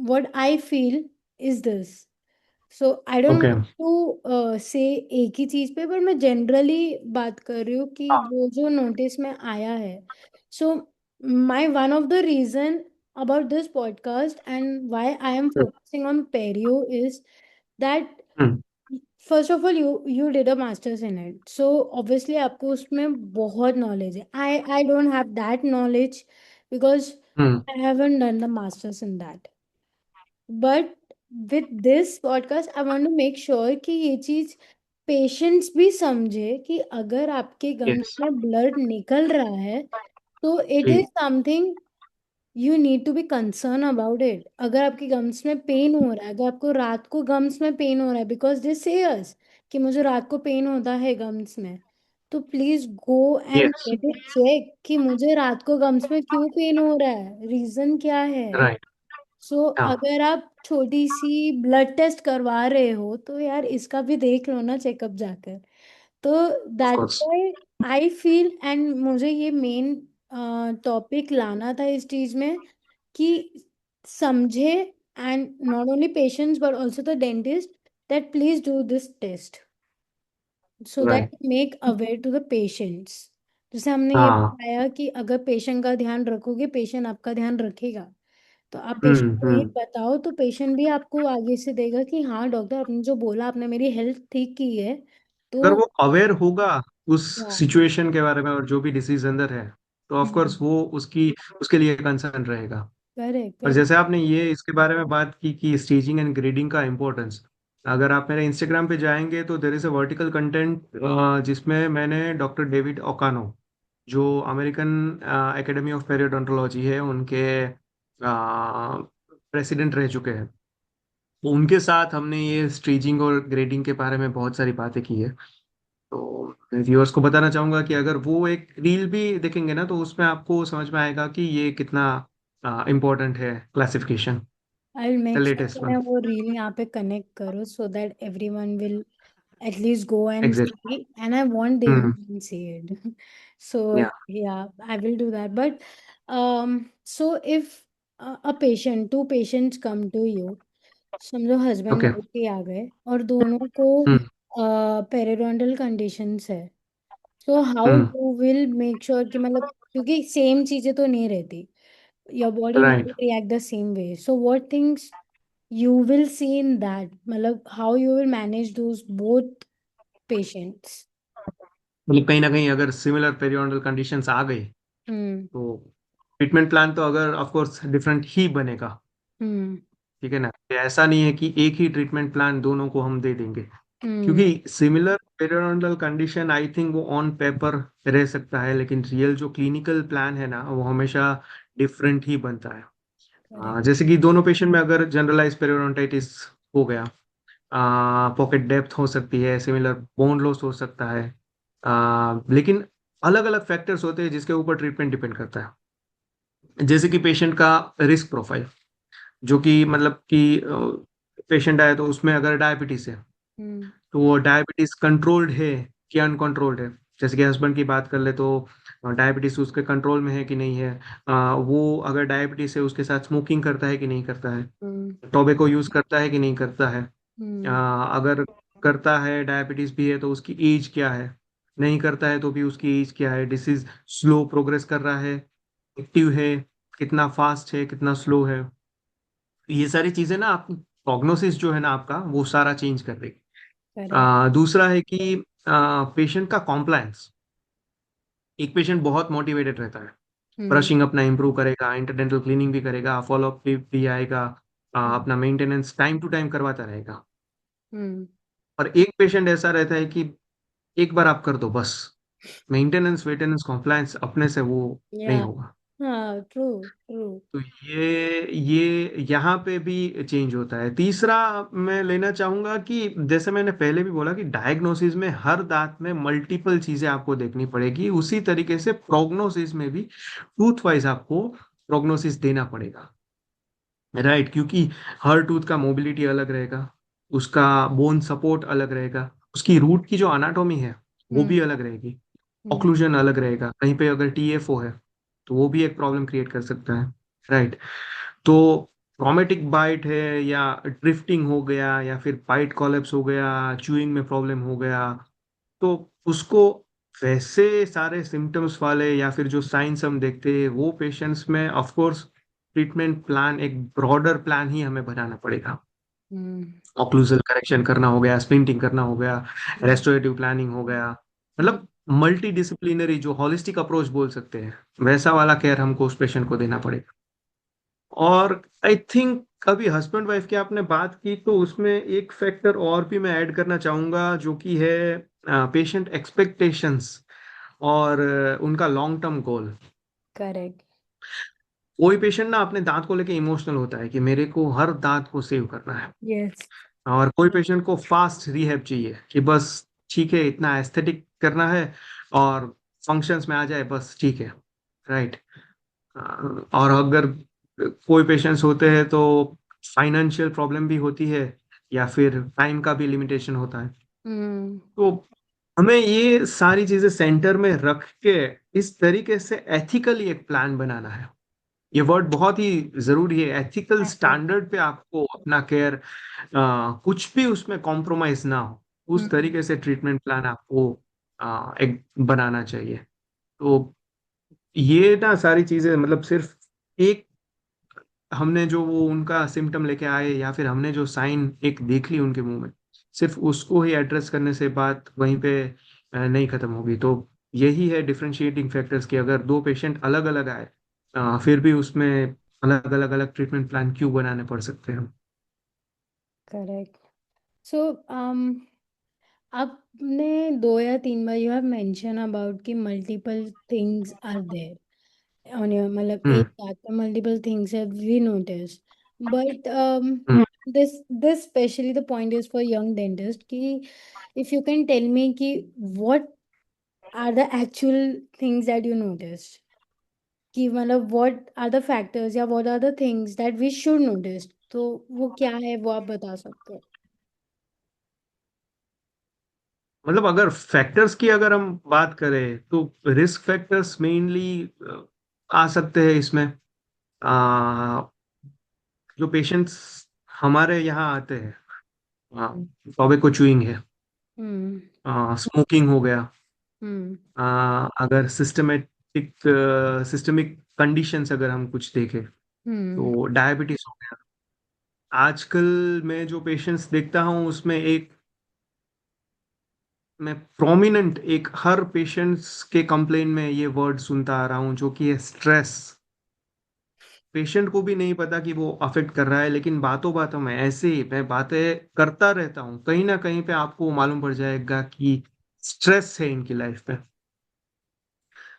what I feel is this। So I don't okay. Want to say एक ही चीज पे, पर मैं जनरली बात कर रही हूँ कि जो जो नोटिस में आया है। So my one of the reason about this podcast and why I am focusing on perio is that hmm. First of all you did a masters in it, so obviously आपको उसमें बहुत knowledge है। I don't have that knowledge because hmm. I haven't done the masters in that. But with this podcast I want to make sure कि ये चीज patients भी समझे कि अगर आपके गम्स यस। में ब्लड निकल रहा है तो इट जी। Is something you need to be concern about it. अगर आपके गम्स में पेन हो रहा है, अगर आपको रात को गम्स में पेन हो रहा है, बिकॉज दिस सेयर्स कि मुझे रात को पेन होता है गम्स में, तो please go and yes. Get it check कि मुझे रात को गम्स में क्यों पेन हो रहा है, रीजन क्या है। राइट। सो हाँ। अगर आप छोटी सी ब्लड टेस्ट करवा रहे हो तो यार इसका भी देख लो ना चेकअप जाकर। तो of that's course. Why I feel, and मुझे ये मेन टॉपिक लाना था इस चीज में कि समझे, and not only patients but also the dentist, that please do this test so that right. Make aware to the patients. जैसे हमने ये हाँ। बताया कि अगर पेशेंट का ध्यान रखोगे, पेशेंट आपका ध्यान रखेगा। तो आप पेशेंट को ये हम्म। बताओ तो पेशेंट भी आपको आगे से देगा कि हाँ डॉक्टर, आपने जो बोला, आपने मेरी हेल्थ ठीक की है। अगर तो वो अवेयर होगा उस हाँ, सिचुएशन के बारे में और जो भी डिसीज अंदर है, तो ऑफ कोर्स वो उसकी उसके लिए कंसर्न रहेगा। करेक्ट और करेक्ट। जैसे आपने ये इसके बारे में बात की कि स्टेजिंग एंड ग्रेडिंग का इम्पोर्टेंस, अगर आप मेरे इंस्टाग्राम पे जाएंगे तो there is a vertical content जिसमें मैंने डॉक्टर डेविड ओकानो, जो अमेरिकन एकेडमी ऑफ पेरियोडोंटोलॉजी है, उनके प्रेसिडेंट रह चुके हैं, तो उनके साथ हमने ये स्टेजिंग और ग्रेडिंग के बारे में बहुत सारी बातें की है। तो मैं व्यूअर्स को बताना चाहूंगा कि अगर वो एक रील भी देखेंगे ना, तो उसमें आपको समझ में आएगा कि ये कितना इम्पोर्टेंट है, classification, I will the make sure कि लेटेस्ट वन। मैं वो रील यहाँ पे कनेक्ट करूँ so that everyone will at least go and Exactly. see, and I want them Hmm. to come and see it. So Yeah. yeah, I will do that. But so if a patient, two patients come to you, समझो husband Okay. Wife ही आ गए और दोनों को Hmm. पेरिडोन्टल conditions है, so how Hmm. You will make sure कि मतलब क्योंकि same चीजें तो नहीं रहती, योर बॉडी Right. नहीं react the same way, so what things you will see in that, मतलब how you will manage those both patients. मतलब कहीं ना कहीं अगर सिमिलर पेरियोडल कंडीशंस आ गई हम्म तो ट्रीटमेंट प्लान तो अगर ऑफ कोर्स डिफरेंट ही बनेगा। हम्म ठीक है ना, ऐसा नहीं है कि एक ही ट्रीटमेंट प्लान दोनों को हम दे देंगे, हम्म क्योंकि सिमिलर पेरियोडल कंडीशन आई थिंक वो ऑन पेपर रह सकता है, लेकिन रियल जो क्लिनिकल प्लान है ना वो हमेशा डिफरेंट ही बनता है। करेक्ट जैसे कि दोनों पेशेंट में अगर जनरलाइज पेरियोडोंटाइटिस हो गया, पॉकेट डेप्थ हो सकती है, सिमिलर बोन लॉस हो सकता है, लेकिन अलग अलग फैक्टर्स होते हैं जिसके ऊपर ट्रीटमेंट डिपेंड करता है। जैसे कि पेशेंट का रिस्क प्रोफाइल, जो कि मतलब कि पेशेंट आए तो उसमें अगर डायबिटीज है हम्म तो वो डायबिटीज कंट्रोल्ड है कि अनकंट्रोल्ड है। जैसे कि हस्बैंड की बात कर ले तो डायबिटीज उसके कंट्रोल में है कि नहीं है, वो अगर डायबिटीज है उसके साथ स्मोकिंग करता है कि नहीं करता है, हम्म टोबैको यूज करता है कि नहीं करता है, हम्म अगर करता है डायबिटीज भी है तो उसकी एज क्या है, नहीं करता है तो भी उसकी एज क्या है, डिसीज स्लो प्रोग्रेस कर रहा है, एक्टिव है, कितना फास्ट है, कितना स्लो है। ये सारी चीजें ना आप प्रोग्नोसिस जो है ना आपका वो सारा चेंज कर देगी। करेक्ट दूसरा है कि पेशेंट का कॉम्प्लायंस। एक पेशेंट बहुत मोटिवेटेड रहता है, हम्म ब्रशिंग अपना इंप्रूव करेगा, इंटरडेंटल क्लीनिंग भी करेगा, फॉलोअप भी आएगा, अपना मेंटेनेंस टाइम टू टाइम करवाता रहेगा। हम्म और एक पेशेंट ऐसा रहता है कि एक बार आप कर दो बस, मेंटेनेंस वेटेनेंस कॉम्प्लायंस अपने से वो या नहीं होगा। हाँ ट्रू ट्रू तो ये यहाँ पे भी चेंज होता है। तीसरा मैं लेना चाहूंगा कि जैसे मैंने पहले भी बोला कि डायग्नोसिस में हर दांत में मल्टीपल चीजें आपको देखनी पड़ेगी, उसी तरीके से प्रोग्नोसिस में भी टूथ वाइज आपको प्रोग्नोसिस देना पड़ेगा। राइट, क्योंकि हर टूथ का मोबिलिटी अलग रहेगा, उसका बोन सपोर्ट अलग रहेगा, उसकी रूट की जो अनाटोमी है वो भी हम्म अलग रहेगी, हम्म ऑक्लूजन अलग रहेगा, कहीं पे अगर टीएफओ है तो वो भी एक प्रॉब्लम क्रिएट कर सकता है। राइट। तो ट्रॉमेटिक बाइट है या ड्रिफ्टिंग हो गया या फिर बाइट कॉलेप्स हो गया, च्यूइंग में प्रॉब्लम हो गया, तो उसको वैसे सारे सिम्टम्स वाले या फिर जो साइंस हम देखते हैं वो पेशेंट्स में ऑफ कोर्स ट्रीटमेंट प्लान एक ब्रॉडर प्लान ही हमें बनाना पड़ेगा। हम्म ऑक्लूजल करेक्शन करना हो गया, स्प्लिंटिंग करना हो गया, हम्म रेस्टोरेटिव प्लानिंग हो गया, हम्म मतलब मल्टी डिसिप्लिनरी जो हॉलिस्टिक अप्रोच बोल सकते हैं वैसा वाला केयर हमको उस पेशेंट को देना पड़ेगा। और आई थिंक अभी हस्बैंड वाइफ की आपने बात की तो उसमें एक फैक्टर और भी मैं ऐड करना चाहूंगा जो कि है पेशेंट एक्सपेक्टेशंस और उनका लॉन्ग टर्म गोल। करेक्ट कोई पेशेंट ना अपने दांत को लेके इमोशनल होता है कि मेरे को हर दांत को सेव करना है, यस और कोई पेशेंट को फास्ट रिहैब चाहिए कि बस ठीक है इतना एस्थेटिक करना है और फंक्शंस में आ जाए बस ठीक है। राइट। और अगर कोई पेशेंट्स होते हैं तो फाइनेंशियल प्रॉब्लम भी होती है या फिर टाइम का भी लिमिटेशन होता है। हम्म तो हमें ये सारी चीजें सेंटर में रख के इस तरीके से एथिकली एक प्लान बनाना है। ये वर्ड बहुत ही जरूरी है, एथिकल करेक्ट स्टैंडर्ड पे आपको अपना केयर, कुछ भी उसमें कॉम्प्रोमाइज ना हो, उस हम्म तरीके से ट्रीटमेंट प्लान आपको एक बनाना चाहिए। तो ये ना सारी चीजें मतलब सिर्फ एक, हमने जो वो उनका सिम्टम लेके आए या फिर हमने जो साइन एक देख ली उनके मुंह में, सिर्फ उसको ही एड्रेस करने से बात वहीं पे नहीं खत्म होगी। तो यही है डिफरेंशिएटिंग फैक्टर्स कि अगर दो पेशेंट अलग अलग आए, फिर भी उसमें अलग अलग अलग ट्रीटमेंट प्लान क्यों बनाने पड़ सकते हैं। करेक्ट सो आपने दो या तीन बार यू हैव मेंशन अबाउट कि multiple things are there on your मतलब हम्म। एक साथ में multiple things have we noticed, but hmm. this especially the point is for young dentist कि if you can tell me कि what are the actual things that you noticed, कि मतलब what are the factors या what are the things that we should notice, तो वो क्या है वो आप बता सकते हो? मतलब अगर फैक्टर्स की अगर हम बात करें तो रिस्क फैक्टर्स मेनली आ सकते हैं इसमें। आ, जो पेशेंट्स हमारे यहाँ आते हैं, टॉबैको चूइंग है, हम्म। स्मोकिंग हो गया, हम्म। अगर सिस्टमिक कंडीशंस अगर हम कुछ देखें हम्म। तो डायबिटीज हो गया। आजकल मैं जो पेशेंट्स देखता हूँ उसमें एक मैं प्रोमिनेंट एक हर पेशेंट्स के कंप्लेन में ये वर्ड सुनता आ रहा हूँ जो कि है स्ट्रेस। पेशेंट को भी नहीं पता कि वो अफेक्ट कर रहा है, लेकिन बातों बातों में ऐसे ही मैं बातें करता रहता हूँ, कहीं ना कहीं पे आपको मालूम पड़ जाएगा कि स्ट्रेस है इनकी लाइफ में।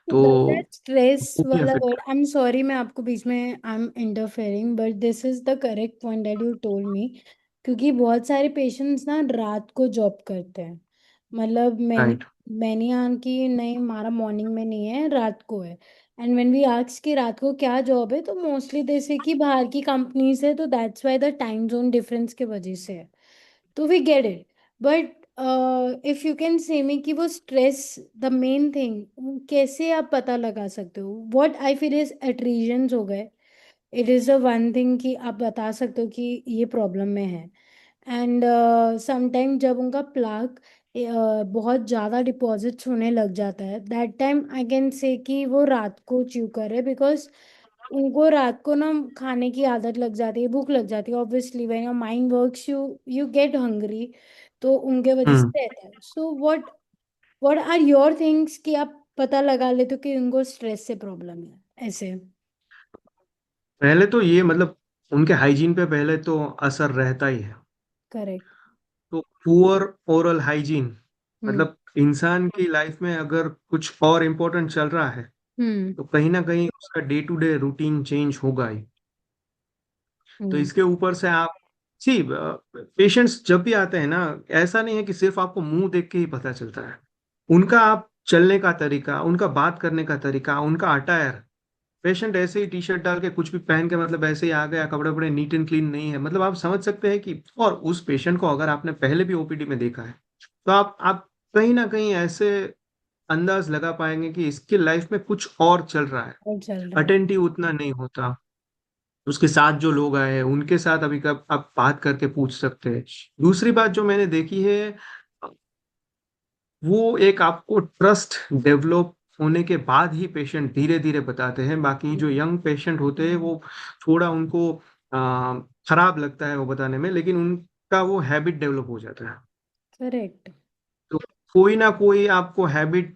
तो तो दैट स्ट्रेस वो भी वाला affect word, I am sorry मैं आपको बीच में I am interfering, but this is the correct point that you told me. क्योंकि बहुत सारे पेशेंट्स ना रात को जॉब करते हैं। मतलब मैंने राइट। मैंने यहाँ की नहीं, हमारा मॉर्निंग में नहीं है, रात को है। एंड व्हेन वी आस्क कि रात को क्या जॉब है, तो मोस्टली जैसे कि बाहर की कंपनीज है, तो that's why the time zone difference के वजह से है। तो we get it. But if you can say me कि वो स्ट्रेस द मेन थिंग कैसे आप पता लगा सकते हो? व्हाट आई फील इज एट्रीजन्स हो गए। It is a one thing कि आप बता सकते हो कि ये प्रॉब्लम में है। एंड समटाइम जब उनका प्लाक बहुत ज़्यादा डिपॉजिट्स होने लग जाता है, that time I can say कि वो रात को च्यू करे, बिकॉज उनको रात को ना खाने की आदत लग जाती है, भूख लग जाती है। Obviously when your mind works you you get hungry. तो उनके वजह हम्म। से रहता है। So what are your things कि आप पता लगा लेते हो कि उनको स्ट्रेस से प्रॉब्लम है ऐसे? पहले तो ये मतलब उनके हाइजीन पे पहले तो असर रहता ही है। करेक्ट। तो पुअर ओरल हाइजीन, हम्म। मतलब इंसान की लाइफ में अगर कुछ और इम्पोर्टेंट चल रहा है हम्म। तो कहीं ना कहीं उसका day to day routine change होगा ही। तो हम्म। इसके ऊपर से आप सी पेशेंट्स जब भी आते हैं ना, ऐसा नहीं है कि सिर्फ आपको मुंह देख के ही पता चलता है। उनका आप चलने का तरीका, उनका बात करने का तरीका, उनका अटायर। पेशेंट ऐसे ही टी शर्ट डाल के कुछ भी पहन के मतलब ऐसे ही आ गया, कपड़े बड़े नीट एंड क्लीन नहीं है, मतलब आप समझ सकते हैं कि, और उस पेशेंट को अगर आपने पहले भी ओपीडी में देखा है तो आप कहीं ना कहीं ऐसे अंदाज लगा पाएंगे कि इसकी लाइफ में कुछ और चल रहा है। और चल रहा है। अटेंटिव उतना नहीं होता। उसके साथ जो लोग आए हैं उनके साथ अभी कब आप बात करके पूछ सकते हैं। दूसरी बात जो मैंने देखी है, वो एक आपको ट्रस्ट डेवलप होने के बाद ही पेशेंट धीरे धीरे बताते हैं। बाकी जो यंग पेशेंट होते हैं वो थोड़ा उनको खराब लगता है वो बताने में, लेकिन उनका वो हैबिट डेवलप हो जाता है। करेक्ट। तो कोई ना कोई आपको हैबिट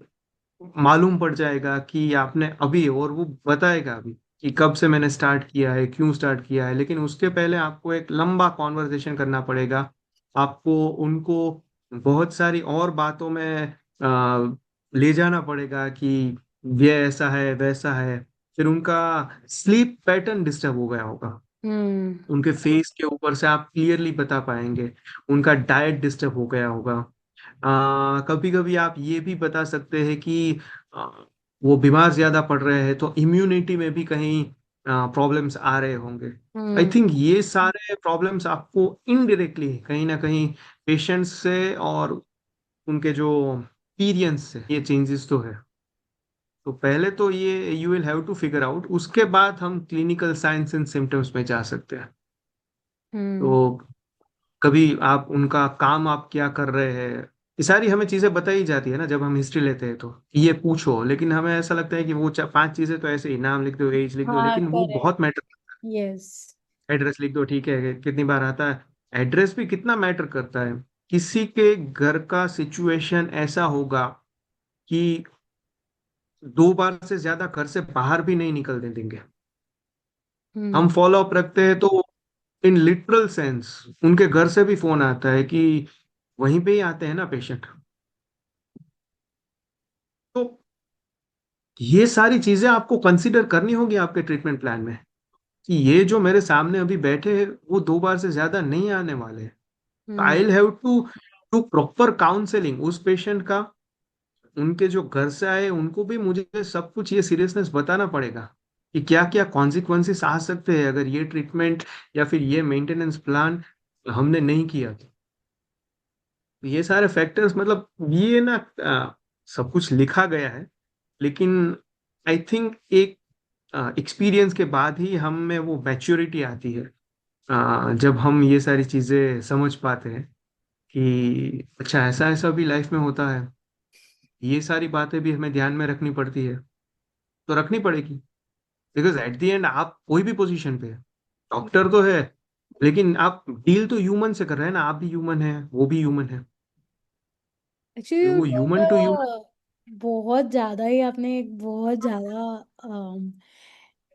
मालूम पड़ जाएगा कि आपने अभी, और वो बताएगा अभी कि कब से मैंने स्टार्ट किया है, क्यों स्टार्ट किया है, लेकिन उसके पहले आपको एक लंबा कॉन्वर्सेशन करना पड़ेगा। आपको उनको बहुत सारी और बातों में ले जाना पड़ेगा कि ये ऐसा है वैसा है। फिर उनका स्लीप पैटर्न डिस्टर्ब हो गया होगा, हम्म। उनके फेस के ऊपर से आप क्लियरली बता पाएंगे। उनका डाइट डिस्टर्ब हो गया होगा। कभी कभी आप ये भी बता सकते हैं कि आ, वो बीमार ज्यादा पड़ रहे हैं तो इम्यूनिटी में भी कहीं प्रॉब्लम्स आ रहे होंगे। आई हम्म। थिंक ये सारे प्रॉब्लम्स आपको इनडायरेक्टली कहीं ना कहीं पेशेंट्स से और उनके जो एक्सपीरियंस से ये चेंजेस तो है। तो पहले तो ये you will have to figure out, उसके बाद हम क्लिनिकल साइंस एंड सिम्टम्स में जा सकते हैं। हम्म। तो कभी आप उनका काम आप क्या कर रहे हैं, ये सारी हमें चीजें बताई जाती है ना जब हम हिस्ट्री लेते हैं तो ये पूछो, लेकिन हमें ऐसा लगता है कि वो पांच चीजें तो ऐसे ही नाम लिख दो, एज लिख दो, हाँ, लेकिन वो करेक्ट। बहुत मैटर। यस। एड्रेस लिख दो, ठीक है, कितनी बार आता है, एड्रेस भी कितना मैटर करता है। किसी के घर का सिचुएशन ऐसा होगा कि 2 बार से ज्यादा घर से बाहर भी नहीं निकलने देंगे। हम हम्म। फॉलो अप रखते हैं तो इन लिटरल सेंस उनके घर से भी फोन आता है कि वहीं पे ही आते हैं ना पेशेंट। तो ये सारी चीजें आपको कंसीडर करनी होगी आपके ट्रीटमेंट प्लान में कि ये जो मेरे सामने अभी बैठे हैं वो 2 बार से ज्यादा नहीं आने वाले हैं। I hmm. Will have to to proper counselling उस पेशेंट का। उनके जो घर से आए उनको भी मुझे सब कुछ ये सीरियसनेस बताना पड़ेगा कि क्या क्या कॉन्सिक्वेंसेस आ सकते हैं अगर ये ट्रीटमेंट या फिर ये मेंटेनेंस प्लान हमने नहीं किया तो। ये सारे फैक्टर्स मतलब ये ना सब कुछ लिखा गया है, लेकिन आई थिंक एक एक्सपीरियंस के बाद ही हम में वो मैच्योरिटी आती है, जब हम ये सारी चीजें समझ पाते हैं कि अच्छा ऐसा ऐसा भी लाइफ में होता है, ये सारी बातें भी हमें ध्यान में रखनी पड़ती है, तो रखनी पड़ेगी। बिकॉज एट द एंड आप कोई भी पोजीशन पे है, डॉक्टर तो है, लेकिन आप डील तो ह्यूमन से कर रहे हैं ना, आप भी ह्यूमन है, वो भी ह्यूमन है, एक्चुअली वो वो ह्यूमन टू ह्यूमन। तो बहुत ज्यादा ही आपने एक बहुत ज्यादा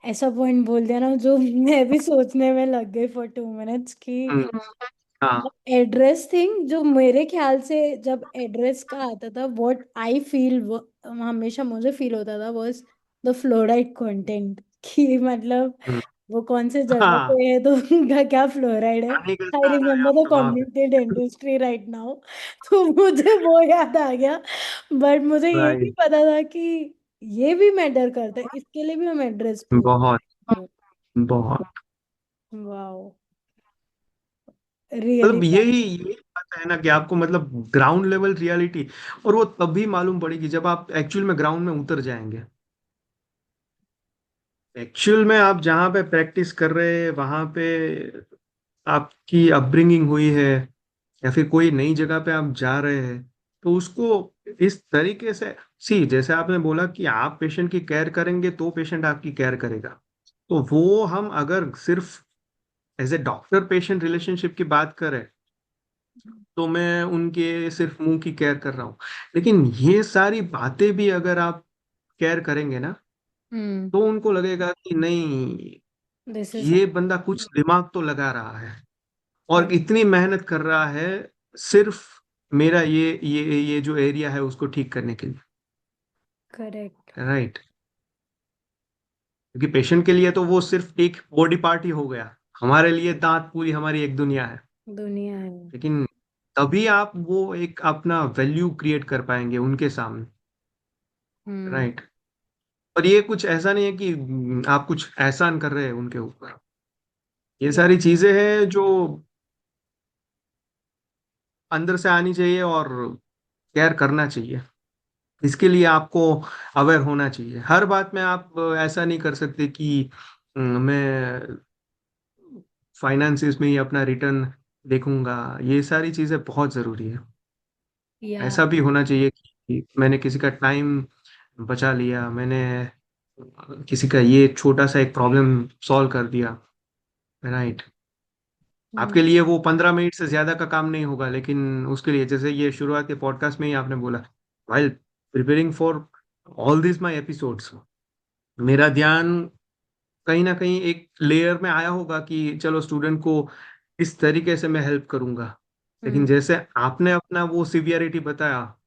ऐसा पॉइंट बोल दिया ना जो मैं भी सोचने में लग गई फॉर 2 मिनट्स की हाँ। Address thing. जो मेरे ख्याल से जब एड्रेस का आता था, व्हाट आई फील, हमेशा मुझे फील होता था वाज द फ्लोराइड कंटेंट। कि मतलब हम्म, वो कौन से जगह हाँ, पे है तो उनका क्या फ्लोराइड है। पानी आई कैसा आ रहा है रिमेम्बर द आपका वहां पे। Community dentistry right now. तो मुझे वो याद आ गया। बट मुझे ये नहीं राइट। पता था कि ये भी मैटर करता है, इसके लिए भी हम एड्रेस पूछ। बहुत बहुत वाओ, रियली। मतलब यही बात है ना कि आपको मतलब ग्राउंड लेवल रियलिटी, और वो तभी मालूम पड़ेगी जब आप एक्चुअल में ग्राउंड में उतर जाएंगे। एक्चुअल में आप जहाँ पे प्रैक्टिस कर रहे हैं वहां पे आपकी अपब्रिंगिंग हुई है, या फिर कोई नई जगह पे आप जा रहे हैं, तो उसको इस तरीके से सी, जैसे आपने बोला कि आप पेशेंट की केयर करेंगे तो पेशेंट आपकी केयर करेगा, तो वो हम अगर सिर्फ as a doctor patient relationship की बात करें, तो मैं उनके सिर्फ मुंह की केयर कर रहा हूँ, लेकिन ये सारी बातें भी अगर आप केयर करेंगे ना, हम्म। तो उनको लगेगा कि नहीं, दिस इज। ये बंदा कुछ दिमाग तो लगा रहा है और करेक्ट। इतनी मेहनत कर रहा है सिर्फ मेरा ये जो एरिया है उसको ठीक करने के लिए। करेक्ट। राइट। क्योंकि पेशेंट के लिए तो वो सिर्फ एक बॉडी पार्ट ही हो गया, हमारे लिए दांत पूरी हमारी एक दुनिया है। दुनिया है। लेकिन तभी आप वो एक अपना वैल्यू क्रिएट कर पाएंगे उनके सामने। हम्म। राइट। और ये कुछ ऐसा नहीं है कि आप कुछ एहसान कर रहे हैं उनके ऊपर, ये ये। सारी चीजें हैं जो अंदर से आनी चाहिए और केयर करना चाहिए। इसके लिए आपको अवेयर होना चाहिए, हर बात में आप ऐसा नहीं कर सकते कि मैं फाइनेंसिस में ही अपना रिटर्न देखूंगा। ये सारी चीजें बहुत जरूरी है। या। ऐसा भी होना चाहिए कि मैंने किसी का टाइम बचा लिया, मैंने किसी का ये छोटा सा एक प्रॉब्लम सॉल्व कर दिया। राइट। हम्म। आपके लिए वो 15 मिनट से ज्यादा का काम नहीं होगा, लेकिन उसके लिए जैसे ये शुरुआत के पॉडकास्ट में ही आपने बोला, while preparing for all this my episodes, मेरा ध्यान कहीं ना कहीं एक लेयर में आया होगा कि चलो स्टूडेंट को इस तरीके से मैं हेल्प करूंगा। लेकिन हम्म। जैसे आपने अपना वो सिवियरिटी बताया,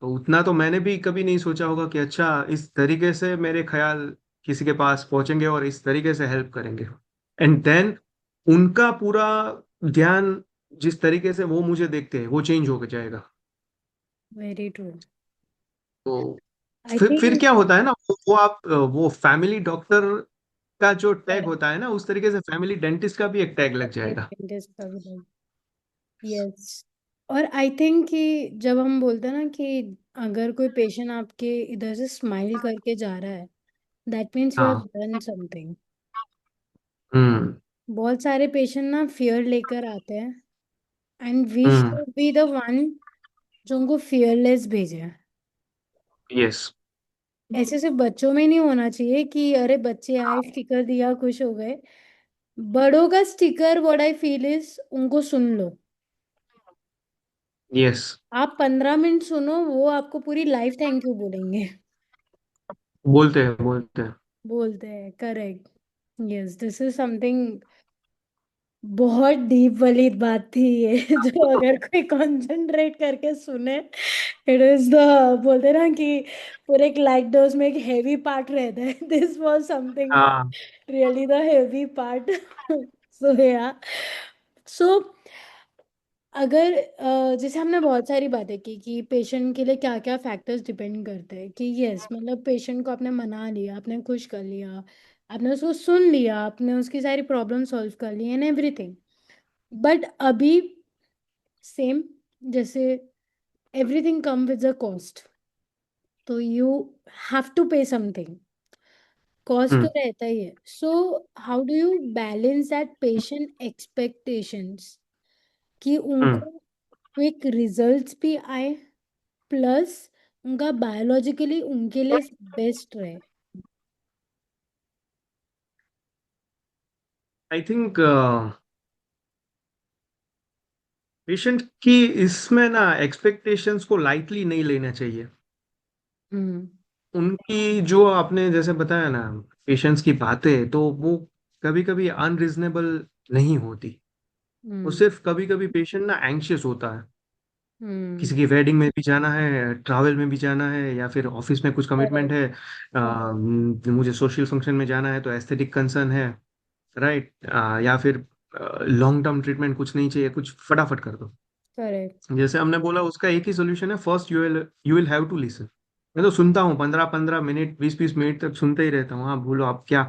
तो उतना तो मैंने भी कभी नहीं सोचा होगा कि अच्छा इस तरीके से मेरे ख्याल किसी के पास पहुंचेंगे और इस तरीके से हेल्प करेंगे। एंड देन उनका पूरा ध्यान जिस तरीके से वो मुझे देखते हैं वो चेंज हो जाएगा। Very true. तो आई फिर थिंक क्या होता है ना, वो आप वो फैमिली डॉक्टर का जो टैग होता है ना, उस तरीके से फैमिली डेंटिस्ट का भी एक टैग लग जाएगा। यस। और आई थिंक कि जब हम बोलते हैं ना कि अगर कोई पेशेंट आपके इधर से स्माइल करके जा रहा है, दैट मीन्स यू हैव हाँ। Done something. हम्म। बहुत सारे पेशेंट ना फियर लेकर आते हैं, and we hmm. Should be the one जो उनको फियरलेस भेजे। यस। ऐसे सिर्फ बच्चों में नहीं होना चाहिए कि अरे बच्चे आए स्टिकर दिया खुश हो गए। बड़ों का sticker, what I feel is, उनको सुन लो। यस। आप 15 मिनट सुनो, वो आपको पूरी लाइफ थैंक यू बोलेंगे। बोलते हैं बोलते हैं। बोलते हैं। Correct. Yes, this is something बहुत डीप वाली बात थी ये। जो अगर कोई कंसंट्रेट करके सुने, इट इज द, बोलते हैं ना कि पूरे एक लाइट डोज में एक हेवी पार्ट रहता है। दिस वाज समथिंग हाँ। really the heavy part. So yeah. So अगर जैसे हमने बहुत सारी बातें की कि पेशेंट के लिए क्या क्या फैक्टर्स डिपेंड करते हैं, कि यस मतलब पेशेंट को आपने मना लिया, आपने खुश कर लिया, आपने उसको सुन लिया, आपने उसकी सारी प्रॉब्लम सॉल्व कर ली एंड एवरीथिंग। बट अभी सेम जैसे everything come with a cost, तो यू हैव टू पे समथिंग, कॉस्ट तो हम्म रहता ही है। So how do you balance that patient expectations कि हम्म उनको क्विक रिजल्ट्स भी आए, प्लस उनका बायोलॉजिकली उनके लिए बेस्ट रहे। आई थिंक पेशेंट की इसमें ना एक्सपेक्टेशंस को लाइटली नहीं लेना चाहिए। हम्म। उनकी जो आपने जैसे बताया ना, पेशेंट्स की बातें तो वो कभी कभी अनरिजनेबल नहीं होती। वो हम्म। सिर्फ कभी कभी पेशेंट ना एंग्शियस होता है, हम्म। किसी की वेडिंग में भी जाना है, ट्रैवल में भी जाना है, या फिर ऑफिस में कुछ कमिटमेंट करेक्ट। है, मुझे सोशल फंक्शन में जाना है तो एस्थेटिक कंसर्न है, राइट। या फिर लॉन्ग टर्म ट्रीटमेंट कुछ नहीं चाहिए, कुछ फटाफट कर दो। करेक्ट। जैसे हमने बोला उसका एक ही सोल्यूशन है, first you will have to listen. मैं तो सुनता हूँ 15-15 मिनट, 20-20 मिनट तक सुनते ही रहता हूँ, हाँ बोलो आप क्या।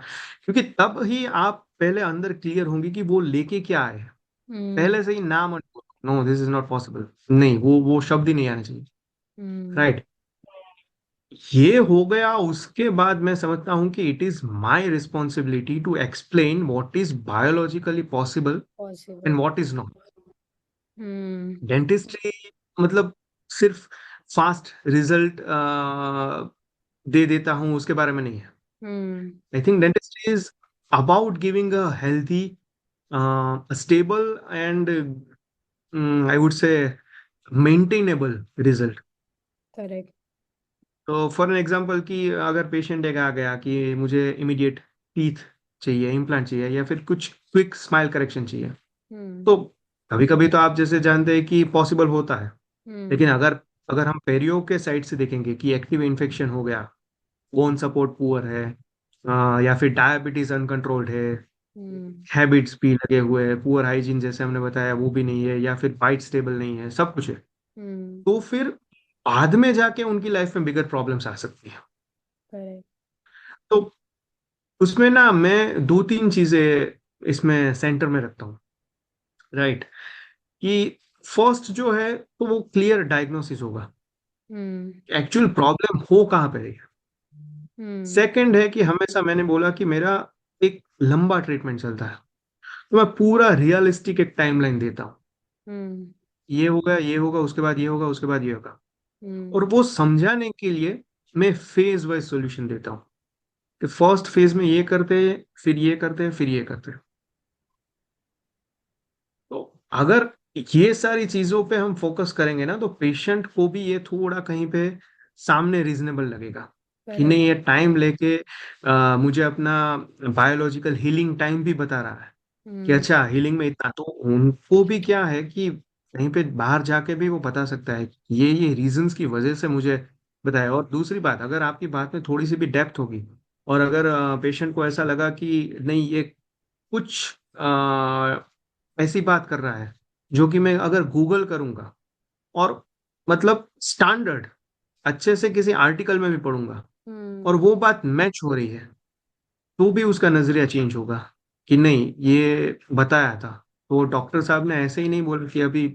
क्योंकि तब ही आप पहले अंदर क्लियर होंगे कि वो लेके क्या आए। हम्म। पहले से ही नाम, no this is not possible, नहीं वो शब्द ही नहीं आने चाहिए, हम्म। राइट। ये हो गया, उसके बाद मैं समझता हूँ कि it is my responsibility to explain what is biologically possible and possible. What is not. Hmm. Dentistry मतलब सिर्फ फास्ट रिजल्ट दे देता हूँ उसके बारे में नहीं है। Hmm. I think dentistry is about giving a healthy, stable and I would say maintainable result. Correct. तो फॉर एन एग्जांपल कि अगर पेशेंट एक आ गया कि मुझे इमीडिएट टीथ चाहिए, इम्प्लांट चाहिए, या फिर कुछ क्विक स्माइल करेक्शन चाहिए, हम्म। तो कभी कभी तो आप जैसे जानते हैं कि पॉसिबल होता है। हम्म। लेकिन अगर अगर हम पेरियो के साइड से देखेंगे कि एक्टिव इन्फेक्शन हो गया, बोन सपोर्ट पुअर है, या फिर डायबिटीज अनकंट्रोल्ड है, हम्म। हैबिट्स भी लगे हुए हैं, पुअर हाइजीन जैसे हमने बताया वो भी नहीं है, या फिर बाइट स्टेबल नहीं है, सब कुछ है, हम्म। तो फिर बाद में जाके उनकी लाइफ में बिगर प्रॉब्लम्स आ सकती है। करेक्ट। तो उसमें ना मैं दो तीन चीजें इसमें सेंटर में रखता हूँ, राइट। कि फर्स्ट जो है तो वो क्लियर डायग्नोसिस होगा, हम्म। एक्चुअल प्रॉब्लम हो कहाँ पे रही है। हम्म। सेकंड है कि हमेशा मैंने बोला कि मेरा एक लंबा ट्रीटमेंट चलता है, तो मैं पूरा रियलिस्टिक एक टाइमलाइन देता हूँ। हम्म। ये होगा, ये होगा, उसके बाद ये होगा, उसके बाद ये होगा। और हम्म। वो समझाने के लिए मैं फेज वाइज सॉल्यूशन देता हूँ कि फर्स्ट फेज में ये करते हैं, फिर ये करते हैं, फिर ये करते हैं। तो अगर ये सारी चीजों पे हम फोकस करेंगे ना, तो पेशेंट को भी ये थोड़ा कहीं पे सामने रीजनेबल लगेगा कि करेक्ट। नहीं, ये टाइम लेके मुझे अपना बायोलॉजिकल हीलिंग टाइम भी बता रहा है कि हम्म। अच्छा हीलिंग में इतना, तो उनको भी क्या है कि कहीं पे बाहर जाके भी वो बता सकता है कि ये रीजंस की वजह से मुझे बताया। और दूसरी बात, अगर आपकी बात में थोड़ी सी भी डेप्थ होगी, और अगर पेशेंट को ऐसा लगा कि नहीं ये कुछ ऐसी बात कर रहा है जो कि मैं अगर गूगल करूंगा और मतलब स्टैंडर्ड अच्छे से किसी आर्टिकल में भी पढ़ूंगा, और हम्म। वो बात मैच हो रही है, तो भी उसका नजरिया चेंज होगा कि नहीं ये बताया था। तो डॉक्टर साहब ने ऐसे ही नहीं बोला कि अभी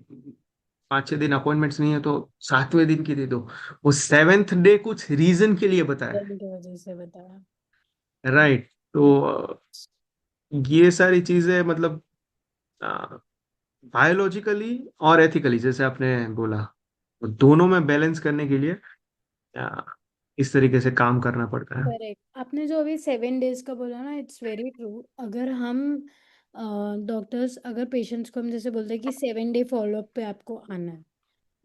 5-6 दिन अपॉइंटमेंट्स नहीं है तो 7वें दिन की दे दो, वो 7th डे कुछ रीजन के लिए बताया, बन की वजह से बताया। राइट। तो ये सारी चीजें मतलब बायोलॉजिकली और एथिकली जैसे आपने बोला, तो दोनों में बैलेंस करने के लिए अ, इस तरीके से काम करना पड़ता है। करेक्ट। आपने जो अभी 7 डेज का बोला ना, इट्स वेरी ट्रू। अगर हम डॉक्टर्स अगर पेशेंट्स को हम जैसे बोलते हैं कि 7 डे फॉलोअप पे आपको आना है,